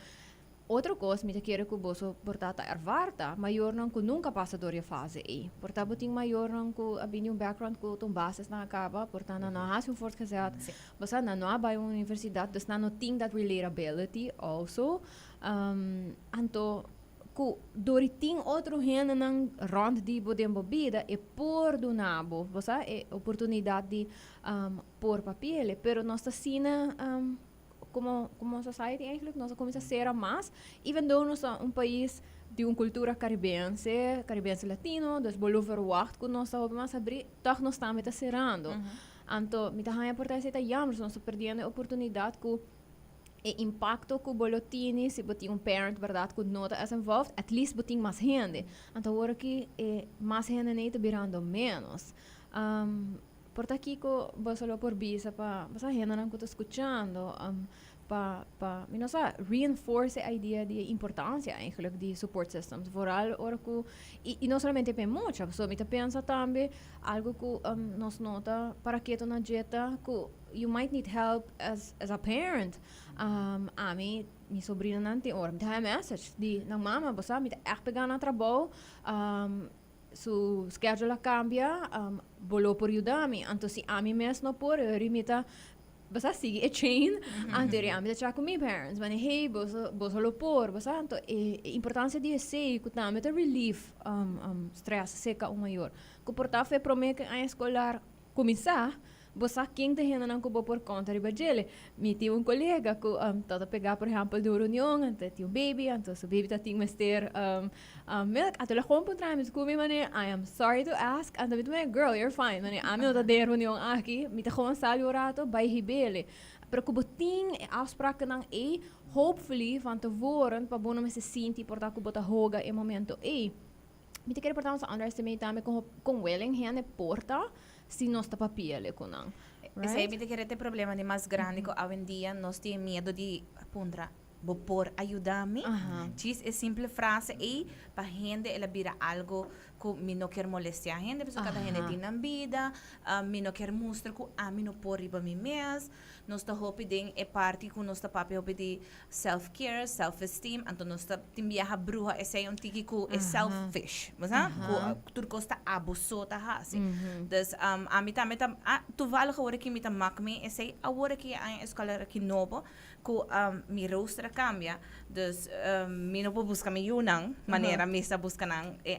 Outra coisa, me quer que o bolso portata ervarta, maior não que nunca passa door a fase aí. Portanto, tem maior não que a background que tu bases na acaba, portanto, não há um forte casado. Basta não há uma universidade, dus não tem that relatability also. Anto, ku dori ting outro renda nang rond di bodem bebida e por do nabo, basta é oportunidade de por papel, pero nossa sina como society eigenlijk, nós começa a ser mais, even though nós somos país de uma cultura caribense latino, dus bolo verwacht que nós estamos mais abrir, toch nós estamos serando. Então, me tá por isso tá jammer, nós perdendo a oportunidade que e impacto que o bolotini, se botin um parent, verdade, que nota é involved, at least botin mais gente. Então, agora que mais gente nem está virando menos. Por aqui que você lo por bisa pa basta gente não que está escutando não sei, reinforce a ideia de importância eigenlijk de support systems vooral ora que e não somente para muita pessoa me pensa também algo que nós nota para que tu na dieta que you might need help as a parent a mim minha sobrinha não tem ora me dá message de na mama você me echt pegar na trabalho su schedule cambia bolo por ajudar-me então se a mim mesmo por rimita basta sigue a chain anteriormente já com meus parents mas hey boso lo por basta então importância de sei que também é relief stress seca o maior que portar foi promete a escolar começar basta quem te renda não cubo por conta de bajele me tinha colega que tava pegar por exemplo de reunião então tinha baby então o baby tá tinha mister milk até lá compra para mim desculpe mané I am sorry to ask and the girl you're fine mané a mim tá de reunião aqui me tá com salio rato by hibele pero kubo ting afspraken nang hopefully van tevoren pa bono me se sinti porta kubo ta hoga e momento me te quero portar uns underestimate também com welling hene porta se nós está papel com não. Esse aí me tem problema de mais grande que hoje em dia nós temos medo de pondra por ajudar-me. Diz é simples frase e para gente ela vira algo que me não quer molestar a gente, porque cada gente tem na vida, me não quer mostrar que a mim não pode para mim mesmo. Nós está hoping é parte que nós está papel de self-care, self-esteem, então nós está viaja bruxa, esse é tiki que é selfish, mas que tudo costa abuso tá assim. Dus a mim também tu vale agora que me tá macme, esse é agora que a escola aqui novo que mi roster cambia, dus mi não vou buscar mi yunang maneira mi está buscando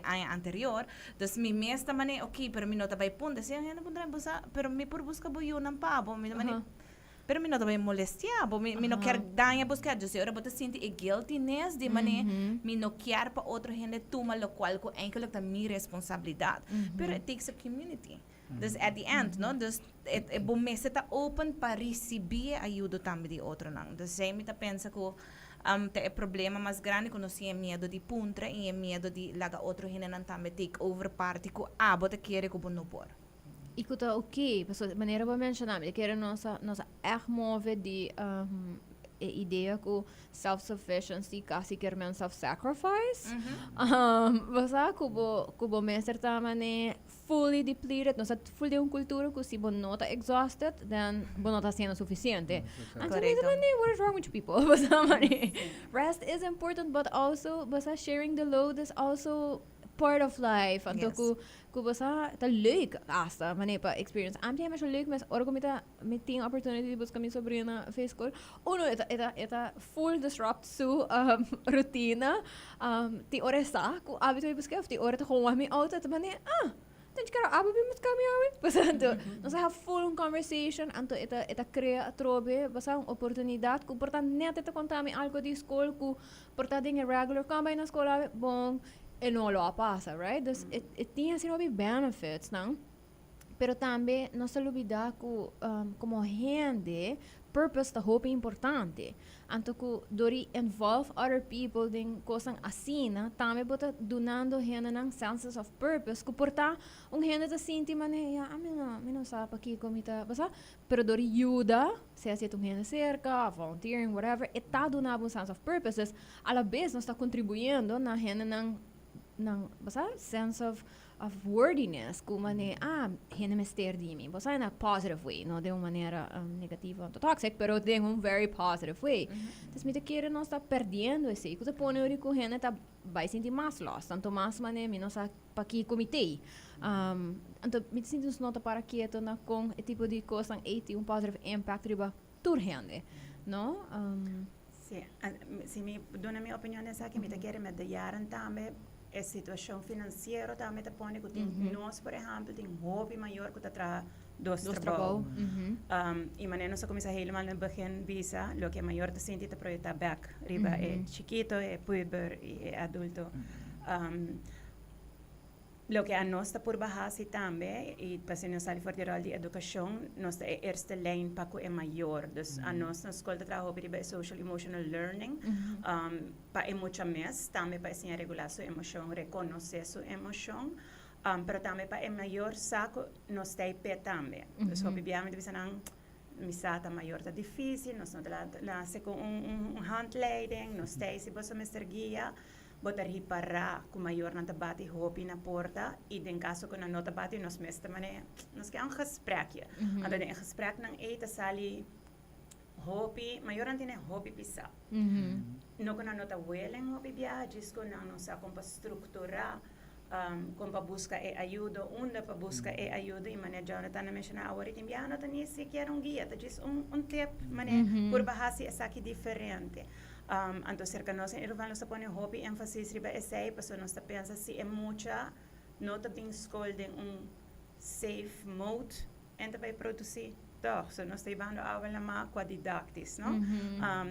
a anterior, dus mi mesta maneira ok, pero mi não tá vai punta, se eu não pondrei buscar, pero mi por buscar bo yunang pa, bo mi maneira pero mi não também molestia, mi não quer dar a buscar, eu sei, ora bota sente a guiltiness de maneira mi não quer para outra gente toma lo qual que enkel é minha responsabilidade, pero it takes a community. Dus at the end, no, dus é bom mesmo tá open para receber ajuda também de outro não. Dus sei me tá pensa que tem problema mais grande que nós temos medo de puntra e medo de laga outro gente não também take over parte que bota querer que não por. E que tá ok, pessoal, maneira para mencionar, eu quero nossa move de ideia que self-sufficiency quase que é self-sacrifice. Você kubo mestre também fully depleted, nós fully de uma cultura que se você não está exhausted, then você não está sendo suficiente. And so what is wrong with you people? Rest is important, but also sharing the load is also part of life. Então que você tá leuk hasta maneira experience. Am dia mais leuk, mas ora como me tem opportunity de buscar minha sobrinha face school. Uno eta full disrupt su rotina. Ti ora sa, ku hábito de buscar, ti ora te com mi auto, te maneira então quero abrir caminho, portanto nós have full conversation, então eta cria trobe, basta uma oportunidade, que portanto net eta contar me algo de escola, que portanto em regular caminho na escola, bom e não lo passa, right? Dus tem assim uma benefits, não? Pero também não se olvidar que como gente purpose ta hope importante. Anto ku dori involve other people din kosang asina, tame bota donando hena ng senses of purpose. Ku porta hena ta sinti mane ya amino sa pakiko mita basa pero dori yuda, se itong hena cerca, volunteering, whatever, eta donabo sense of purposes, a la vez nos está contribuyendo na hena ng basa sense of worthiness kung hina mister di mi basta in a positive way, no de uma maneira negativa to toxic, pero de um very positive way. Então me te querer não está perdendo esse e que pone ori com hena tá vai sentir mais lost, tanto mais mané mi não sa pa aqui comitê. Então me te sinto nota para quieto na com e tipo de coisa um positive impact riba tur hende, no? Sì, se mi dona mia opinione sa che mi te quer me de jaren também a situação financeira também te põe que nós, por exemplo, tem hobby maior que tra dos trabalho. E maneira nós começa helemaal no begin visa, lo que maior te sente te projetar back, riba é chiquito, é puber e é adulto. Lo que a nós está por base também, e para se nós sair for de rol de educação, nós é eerste lijn para que é maior. Dus a nós na escola trabalho riba é social emotional learning, para emoção mais, também para ensinar regular sua emoção, reconhecer sua emoção, pero também para é maior saco nós tem pé também. Dus obviamente bisa nang misata maior tá difícil, nós não lá com handleiding, nós tem se você mestre guia. Botar para com maior na tabati hopi na porta e em caso que na nota bati nos mestre mané nos que um gesprek ando een gesprek nang eten sali hopi maior antine hopi pisa no que na nota welen hopi viajes com na nossa compa estrutura compa busca e ajuda onde para busca e ajuda e mané Jonathan na menciona agora tem bia nota nem sequer guia tá diz tip mané por base essa aqui diferente. Anto cerca nós em Irvine nós põe hobby ênfasis riba essay, pessoa nós pensa se é muita nota bem escolher safe mode enta vai produzir toch, so nós estamos avaliando mais com a didactis, no?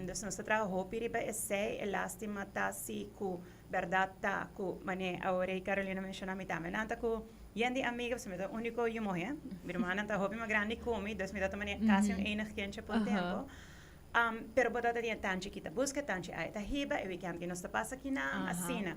Dus nós trabalhamos hobby riba essay, elastima tá se com verdade tá com mané agora Carolina mencionou me também, nanta com yendi amiga, se me dá único eu morrer, minha irmã nanta hobby mais grande comi, dus me dá também quase enig gente por tempo. Pero botata dia tan chiquita busca tan chiquita ta hiba e weekend que nos passa aqui na assina.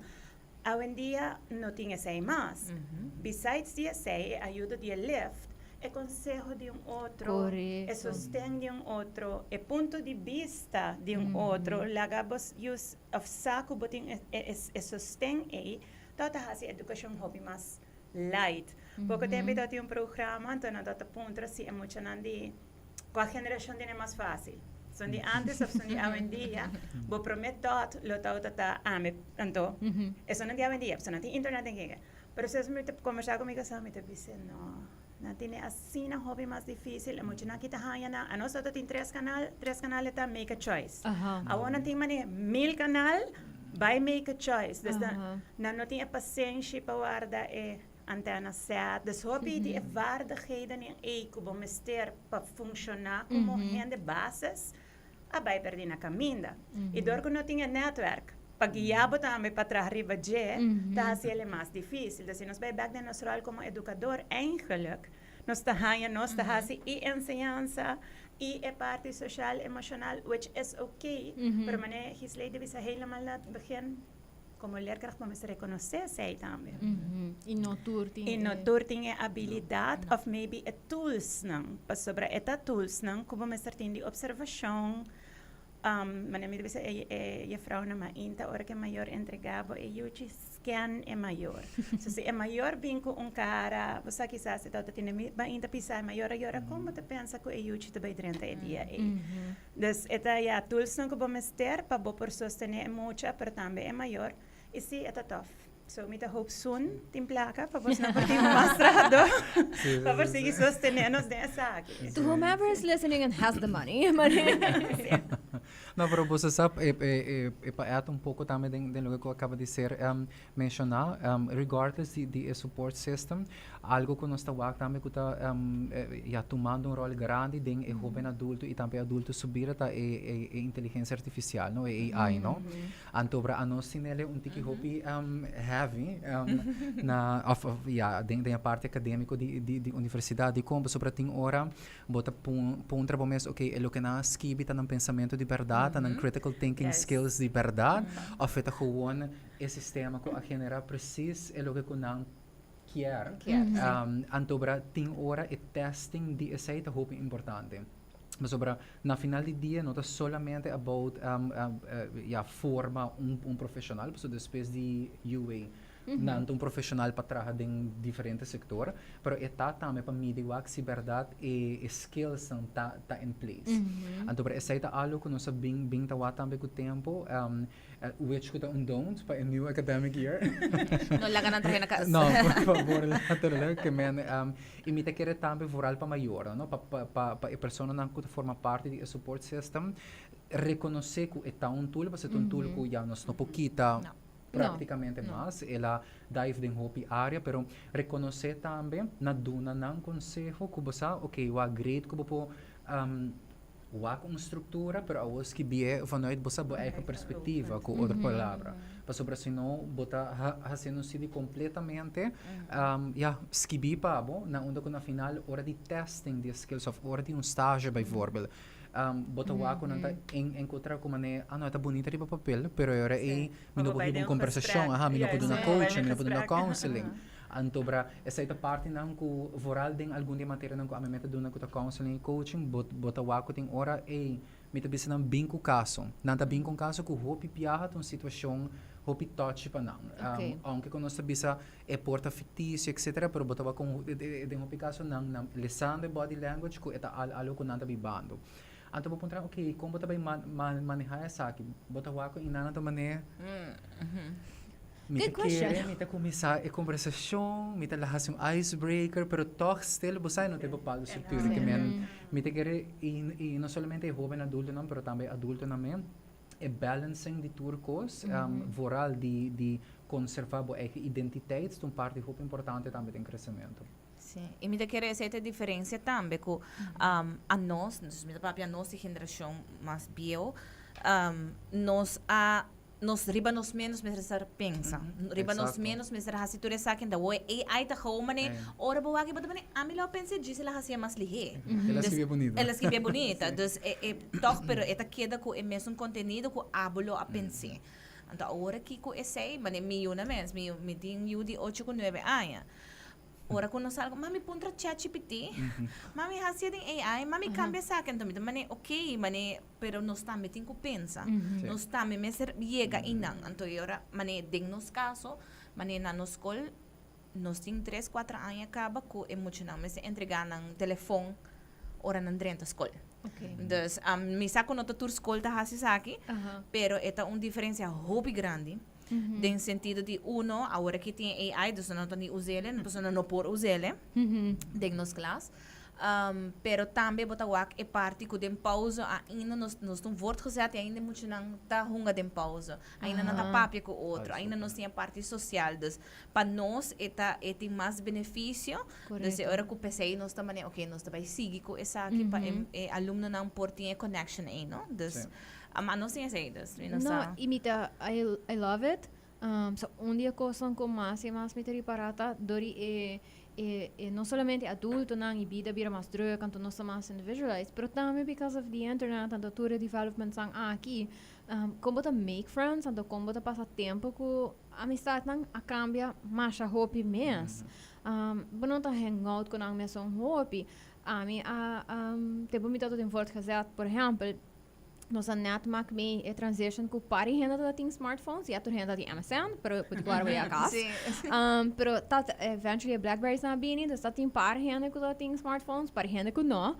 Hoje em dia não tinha sei mais. Besides dia sei ajuda de lift é conselho de outro, é sustento de outro, é ponto de vista de outro. Lagabos use of saco botin é sustento aí. Tota hasi educação hobby mais light. Pouco tempo eu tinha programa então na data ponto se emocionante com a geração de mais fácil. Son die antes of son die hoje em dia, bo promet dat lo tau tata ame tanto. Eso não dia hoje em dia, so não tem internet ninguém. Pero se me conversar comigo só me te disse não tiene assim na hobby mais difícil, é muito na kita hanya na. A nós só tem três canais tá make a choice. A outra tem mane 1000 canal, by make a choice. Dus na não tem a paciência para guardar antena set. Dus hobby die vaardigheden in eco bom mister para funcionar como rende bases. Abai perdi na caminda. E dor que não tinha network. Para guiar também para trás riba je, tá assim é mais difícil. Dus nós vai back de nosso rol como educador, eigenlijk, nós tá assim e ensinança e a parte social emocional, which is okay. Pero mané his lady bisa helemaal na begin como leerkracht moet reconhecer zij também. E no tour tinha habilidade of maybe a tools não. Pas sobre eta tools não, como mestre tem de observação. Mas me disse a vrouw na mainta ora que maior entregava e eu te scan é maior. So se é maior vinco cara, você quizás se tota tinha mainta pisar maior agora como te pensa que eu te vai 30 dia aí. Dus eta ja tools não como mestre para bo por sostener mucha, pero também é maior. E se é tough. So me hope soon tem placa para você não ter mostrado para você sostener nos dessa aqui. To whomever is listening and has the money. Não, pero você sabe, para pouco também do que eu acabo de ser mencionar, regardless de support system, algo que nós estamos também que está tomando rol grande em o jovem adulto e também adulto subir a inteligência artificial, não? AI, não? Então, para nós sinele tiki hobby heavy dentro da parte acadêmica de universidade, como sobre tem hora bota pontra bom mês, ok, é o que na skibi tá no pensamento de verdade, tá critical thinking skills de verdade, afeta gewoon esse sistema que a genera precis é o que não quer. Então, para tem hora e testing de esse é muito importante. Mas sobre na final do dia não é solamente about forma profissional, porque depois de UA não profissional para trabalhar em diferentes setores, mas está também para medir se verdade e skills está em place. Então, essa é algo que nós bem também com o tempo, which could don't para a new academic year. Não laga na traje na casa. Não, por favor, lateral que men imita que também voral para maior, não? Para a pessoa não que forma parte do support system, reconhecer que é tool, mas é tool que já nós não pouquita praticamente mais, ela dive em hobby área, pero reconhecer também na duna não consejo que você, ok, o great que você com estrutura, pero aos que bie vanuit você boa eigen perspectiva com outra palavra. Para sobre se não bota fazendo se completamente skibi pa bo na onda que na final hora de testing de skills of hora de estágio bijvoorbeeld. Bota wako nanta encontrar como né não é bonita de papel, pero era me não pode uma conversação, me não pode uma coaching, me não pode uma counseling. Então, essa é a parte não que voral tem algum de matéria não que a minha meta do na counseling e coaching, bota wako tem hora me tá pensando bem com caso, não tá bem com caso que o hopi piaha uma situação hopi touch para não, aunque quando nós bisa é porta fictícia etc, pero bota wako de hopi caso não lesson de body language que é algo que não tá bibando. Então, vou perguntar, ok, como você vai manejar essa aqui? Bota wako em nada maneira. Good question. Mita começar a conversação, mita lahas yung icebreaker, pero talk still, busay no tipo palo subturo que men, mita querer e não somente jovem adulto não, pero também adulto também, é balancing de turcos, voral de conservar a identidade, é uma parte muito importante também do crescimento. Sim, e me quer essa diferença também com a nós a nossa geração mais bio, nos riba nos menos mesra pensa riba nos menos mesra hasiture sakin da wo ai ta ho mane ora bo wagi botane amilo pense dice la hasia mas lihe ela escreve bonita dus toch pero eta queda com o mesmo conteúdo com abulo a pense então ora que com esse mane miuna mens mi tin yudi 8 com 9 anos. Ora quando nós algo, mami puntra ChatGPT, mami hasia din AI, mami cambia sa akin também, mane okay, mane pero nós também tem que pensar, nós também mesmo chega inang, então ora mane ding nos caso, mane na nos escola, nós tem 3, 4 anos acaba com emocional, mas entregar nang telefone, ora nang dentro escola. Okay. Dus mi saco nota tur escola ta hasi saki, pero eta diferença hobby grande. Den sentido de uno, agora que tem AI, dus não tem usele, não por usele, den nos class. Pero também bota wak é parte que den pausa ainda nos não wordt gezet ainda moet je não tá hunga den pausa ainda não tá papia com outro ainda nós tem a parte social dus para nós tem mais benefício dus hora que o PC nós também ok nós também seguir com essa aqui para aluno não por ter connection aí não dus nós tem essa dus não imita I love it so dia coisa com mais me ter parata dori não somente adulto não e vida vira mais druk então nós mais individualized pero também because of the internet and the tour development sang aqui como to make friends então como to passar tempo com amistade não a cambia mais a hobby mês não tá hangout com a mesma hobby tipo me todo tem voort gezet por exemplo nós net maak mee a transition com pari renda da tem smartphones e a tua renda de MSN pero particular vai a casa pero tá eventually a BlackBerry na bini dus tá tem pari renda com da tem smartphones pari renda com não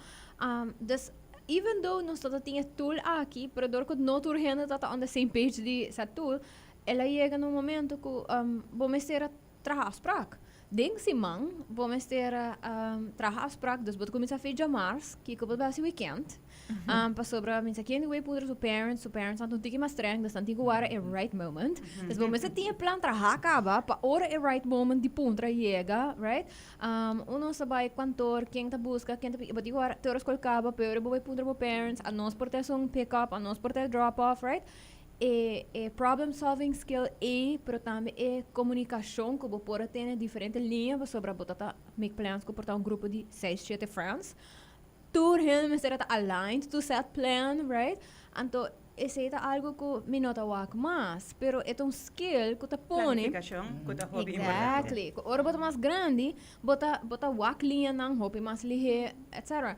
dus even though nós tá tem tool aqui pero dor com não tool renda tá on the same page de essa tool ela chega no momento que vou me ser trabalhar spraak Ding si mang, vamos ter traga afspraak, dus wat começa a feira de março, que eu vou esse weekend. Para sobra, minha quem vai poder os parents estão um pouquinho mais streng, dus dan tinha que é right moment. Dus vamos ter plan traga acaba, para hora é right moment de puntra chega, right? Uno sabe quantor, quem tá busca, quem tá, but digo agora, ter escola acaba, pero vai puntra para parents, a nós por ter pick up, a nós por ter drop off, right? Problem solving skill pero também comunicação que você pode ter diferentes linhas sobre a make plans que portar grupo de 6, 7 friends. Tu realmente será aligned to set plan, right? Então, esse é algo que me nota mais, pero é um skill que te põe. Planificação, que tá hobby Exactly. Ora bota mais grande, bota wak linha nang hobby mais lihe, etc.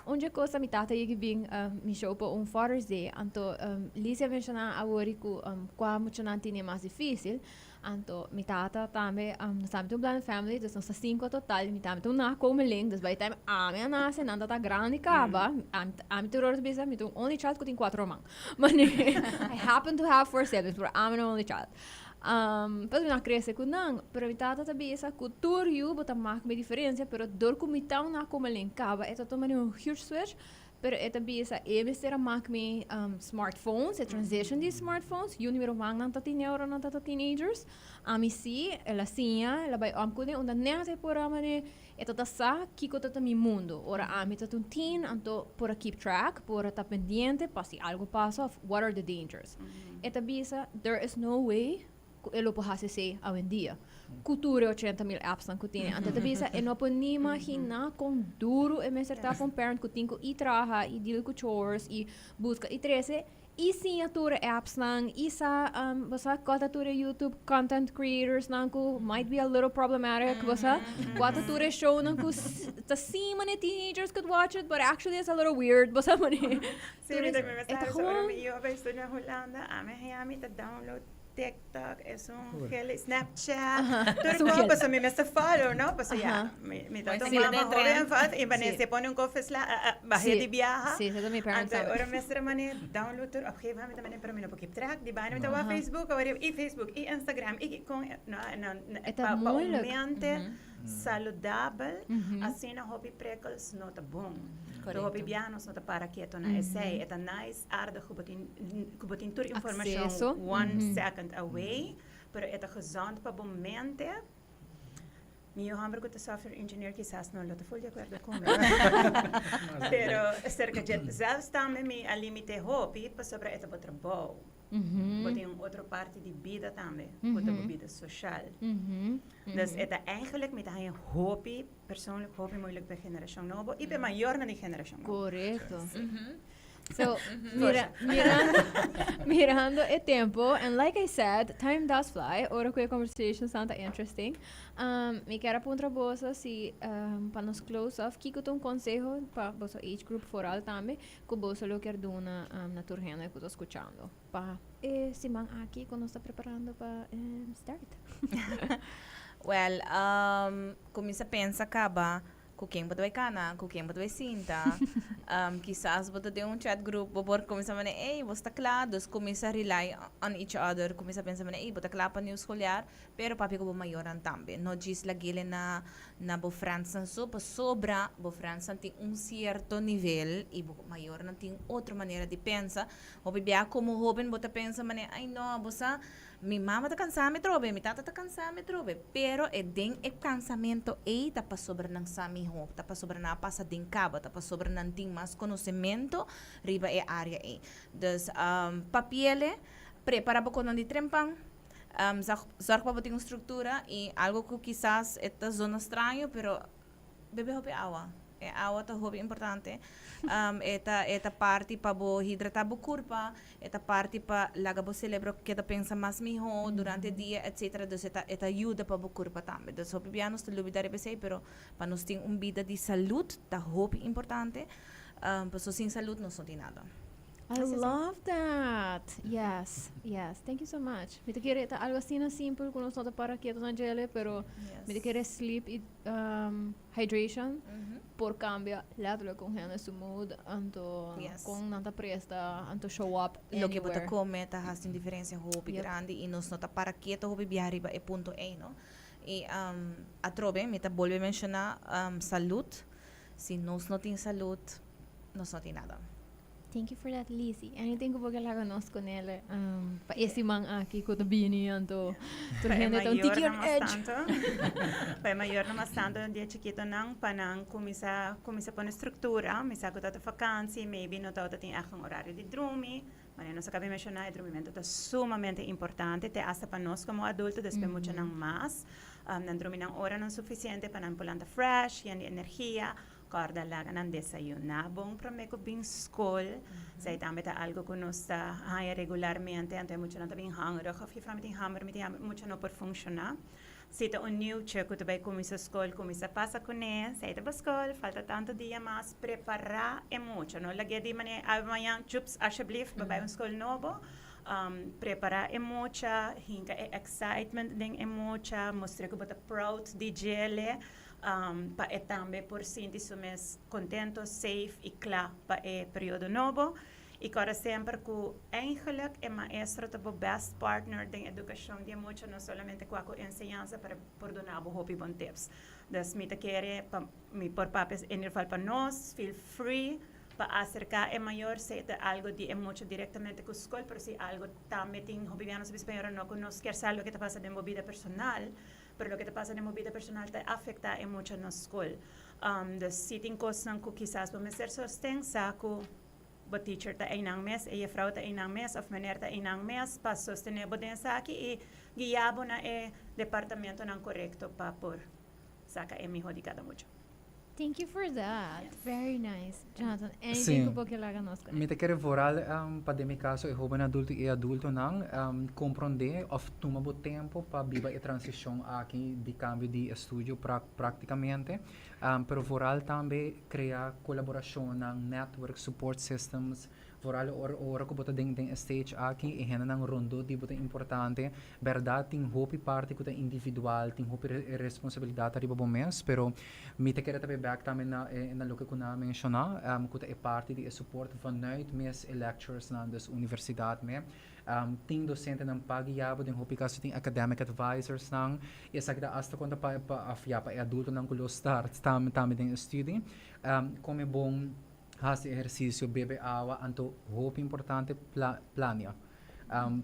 Onde coisa me tata que vim me show para Father's Day, então Lícia menciona agora que qua muito não tinha mais difícil, então me tata também nós temos um blended family, então nós 5 total, me tata na como link, dus by time a minha nasce nada tá grande caba, a me terror bisa, me tu only child que tem 4 irmãos, mas I happen to have 4 siblings, but I'm an only child. Pas na cresce com não, pero tata também essa cultura eu bota marca diferença, pero dor como tão na como linkava, é também um huge switch, pero é também essa ser marca me smartphones, a transition de smartphones, o número mang não tá tinha não tá teenagers, a mim sim, ela sim, ela vai amcude onde nem até por amane, é toda sa que cota tá mi mundo, ora a mim tá um teen, anto por keep track, por tá pendiente, para se algo passa, what are the dangers? É também essa, there is no way ele pode ser hoje em dia. Cultura 80.000 apps que tem. Então, talvez eu não posso nem imaginar quão duro é estar com um parent que tem que ir trabalhar, e deal com chores, e busca, e trece. E sim, atura apps lang, isa, basta katatura YouTube content creators lang ko might be a little problematic, basta katatura show lang ko ta si many teenagers could watch it, but actually it's a little weird, basta mani. Sim, me mensaje sobre mí, yo estoy en Holanda, a mí te download TikTok, es un gel, Snapchat, turco, pues a mí me está follow, ¿no? Pues ya, mi tato mama joven fat, y van se pone un cofres la, bajé de viaja. Sí, eso mi parents. Ante ahora me está mane download tur, okay, va, también pero me no porque track, di ba, no te va Facebook, ahora y Facebook, y Instagram, y con pa un ambiente saludable, assim na hobby prekels no tá bom. Do hobby bianos no tá para quieto na essay, é nice, aardig kubotin tur information 1 second away, pero é gezond para bom mente. Meu hambre que software engineer quizás no lo te full de acuerdo con pero cerca de zelfs também me a limite hobby para sobre esta outra boa. Tem outra parte de vida também, outra vida social. Dus het eigenlijk met een hobby, persoonlijk hobby, moeilijk bij generatie novo y bij mayor dan die generatie novo. Correcto. So, mirando el tiempo, and like I said, time does fly. Ora que a conversation sound interesting. Me quero apontar bolsa si para nos close off, que eu um consejo para vosso age group foral também, que você lo quer dar na turgena que eu tô escutando. Pa si man aqui quando está preparando para start. Well, começa a pensar acaba com quem você vai cana, com quem você vai sinta. Quizás você tem um chat group, você começa a dizer, ei, você está claro, dus começa a rely on each other, começa a pensar, ei, você está claro para nos escolher, pero papi ko maior também. Não diz lagi na bo França so, pa sobra bo França tem certo nível e bo maior não tem outra maneira de pensar. O bebê como jovem você pensa, ai não, você mi mama está cansada me trobe, mi tata está cansada me trobe, pero den e cansamento e tá para sobra nang sami ho, tá para sobra na passa din caba, tá para sobra nang ting mas conhecimento riba e área e. Dus papiele prepara para quando de trempang, zorg para ter uma estrutura e algo que quizás esta zona estranho, pero bebe hope agua. É água tá hobby importante. Esta parte para bo hidratar bo corpo, esta parte para laga bo celebro que da pensa mais melhor durante o dia, etc. Dus esta ajuda para bo corpo também. Dus hobby bianos te lubi dar bese, pero para nós ter vida de saúde tá hobby importante. Pessoas sem saúde não são de nada. I love that. Yes. Thank you so much. Me te quiere algo así na simple, que não para quieto na gele, pero me te quiere sleep e hydration. Por cambio, lato com gente su mood, anto com nanta presta, anto show up Lo que anywhere. você come tá fazendo diferença hobby grande e nós não tá para quieto hobby biariba é ponto 1, no? E atrobe, mita volve mencionar salud. Si nos no tiene salud, nos no tiene nada. Thank you for that, Lizzie. Anything ko baga laganos ko nila, paesimang aki ko tabini yanto. Turhende tong tiki on edge. Pai maior na mas tanto dia chiquito nang panang kumisa pon estrutura, misa ko tato vakansi, maybe no tato tin akong horário de drumi. Mas não se acaba de mencionar, o dormimento é sumamente importante, te hasta para nós como adultos, después mucho nang mas, nang dormir nang hora não suficiente para nang pulanta fresh, yan energia, corda laga nang desayunar, bom para me ko bing school, sa também tá algo que nós tá haya regularmente, ante mucho nang tabing hunger, of if I'm hammer, mucho no por funcionar. Se tá new check que vai começar a escola, começa passa com ele, sai da escola, falta tanto dia mas preparar é muito, não? Lagi di mané amanhã chups alsjeblieft, vai escola novo, preparar é muito, hinka é excitement ding é muito, mostrar que bota proud de gele, pa é também por sentir se mais contento, safe e claro pa é período novo. E agora sempre que eigenlijk é maestro é o best partner da educação de muito, não somente com a ensinança para por donar o hobby bom tips. Das me querer me por papéis em geral para nós, feel free para acercar é maior se é algo de muito diretamente com a escola, por se algo também tem hobby anos espanhol não conosco quer saber o que está passando em vida personal, pero o que está passando em vida personal te afeta é muito na escola. Das se tem coisas que quizás vamos ser sustenta com o teacher ta inang mes, e a vrouw ta inang mes, of meneer ta inang mes, para sostener boden sa aqui e guiabo na departamento ng correcto pa por saka e miho di cada mucho. Thank you for that. Yes. Very nice. Jonathan, anything Sim. ko baga laganos ko Me te quero voral para mi caso, jovem adulto e adulto não compreender of tomar tempo para viver a transição aqui de cambio de estúdio praticamente, pero voral também criar colaboração na network support systems. Voral ora ko bota ding stage aqui e hena nang rondo di bota importante, verdade tem hopi parte ko individual, tem hopi responsabilidade riba bom mês, pero me te quero também back também na lo que ko na mencionar, ko é parte de support vanuit mes lectures na das universidade me. Ting docente ng pagyabo din hopi kaso ting academic advisors nang isa kita hasta konta pa afya pa adulto nang kulo start tami din study come bom hasi exercício bebe awa anto hopi importante plania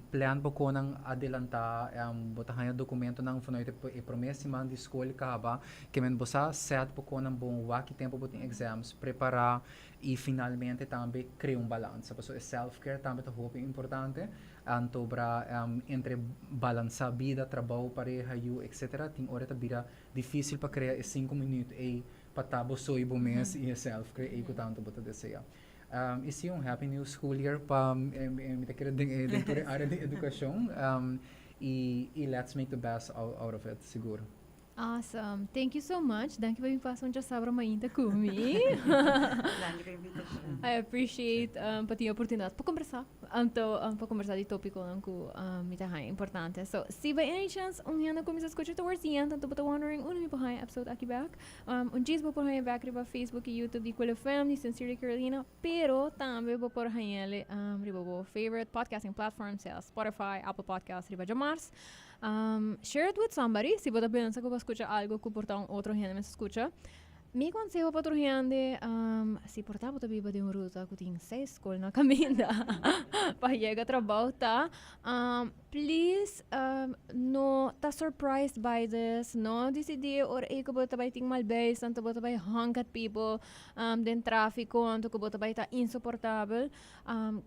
plan po ko ng adelanta botahan dokumento ng funoy e promessa man di school kaba kemen bosa set po ko ng bom waki tempo po ting exams prepara e finalmente também cria balança so self-care também to hopi importante anto bra entre balança vida trabalho pareja etc ting ora ta bira difícil para criar 5 minutos e patabo soy bumes e self-care ko tanto bota deseja. Isi yung Happy New School Year pa me quero dentro área de educação e let's make the best out of it, seguro. Awesome. Thank you so much. Thank you for passando just sabra mainta kumi. I appreciate pati a oportunidade para conversar. Para conversar de tópico ng ko mitahay importante. So, si by any chance yan kung escucha towards the end, tanto ba wondering mi pahay episode aki back. Jeez ba pahay back riba Facebook e YouTube di Kuala Family, Sincerely Carolina, pero tambe ba pahay riba bo favorite podcasting platforms, Spotify, Apple Podcasts, riba Jamars. Share it with somebody. Si bota pensa que vai escutar algo que portar outro gente me escuta. Mi consejo para outro gente, se portar bota biba de ruta que tem 6 escolas na caminho para chegar a trabalho, tá? Please, no tá surprised by this. No decidir or que bota vai ting malbay, santo bota vai hang at people, den tráfico, anto que bota vai tá insuportável.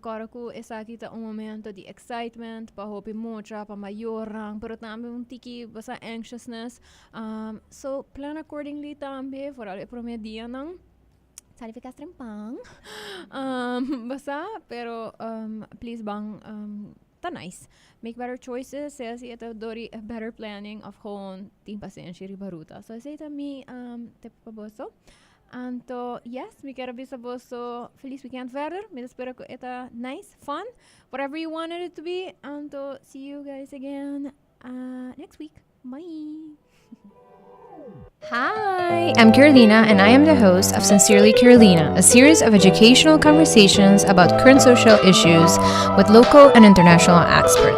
Cara que essa aqui tá momento de excitement, para hopi mucha, para maior rang, pero também tiki basta anxiousness. So plan accordingly também, for all promedio dia nang sali ficar trempang. Basta, pero please bang ta nice. Make better choices. Say si ito dori better planning of hon ting pasensya ribaruta. So say ta mi te paboso. Anto yes, mi quero bisa boso feliz weekend verder. Mi espero que ita nice, fun, whatever you wanted it to be. Anto see you guys again next week. Bye. Hi, I'm Carolina, and I am the host of Sincerely Carolina, a series of educational conversations about current social issues with local and international experts.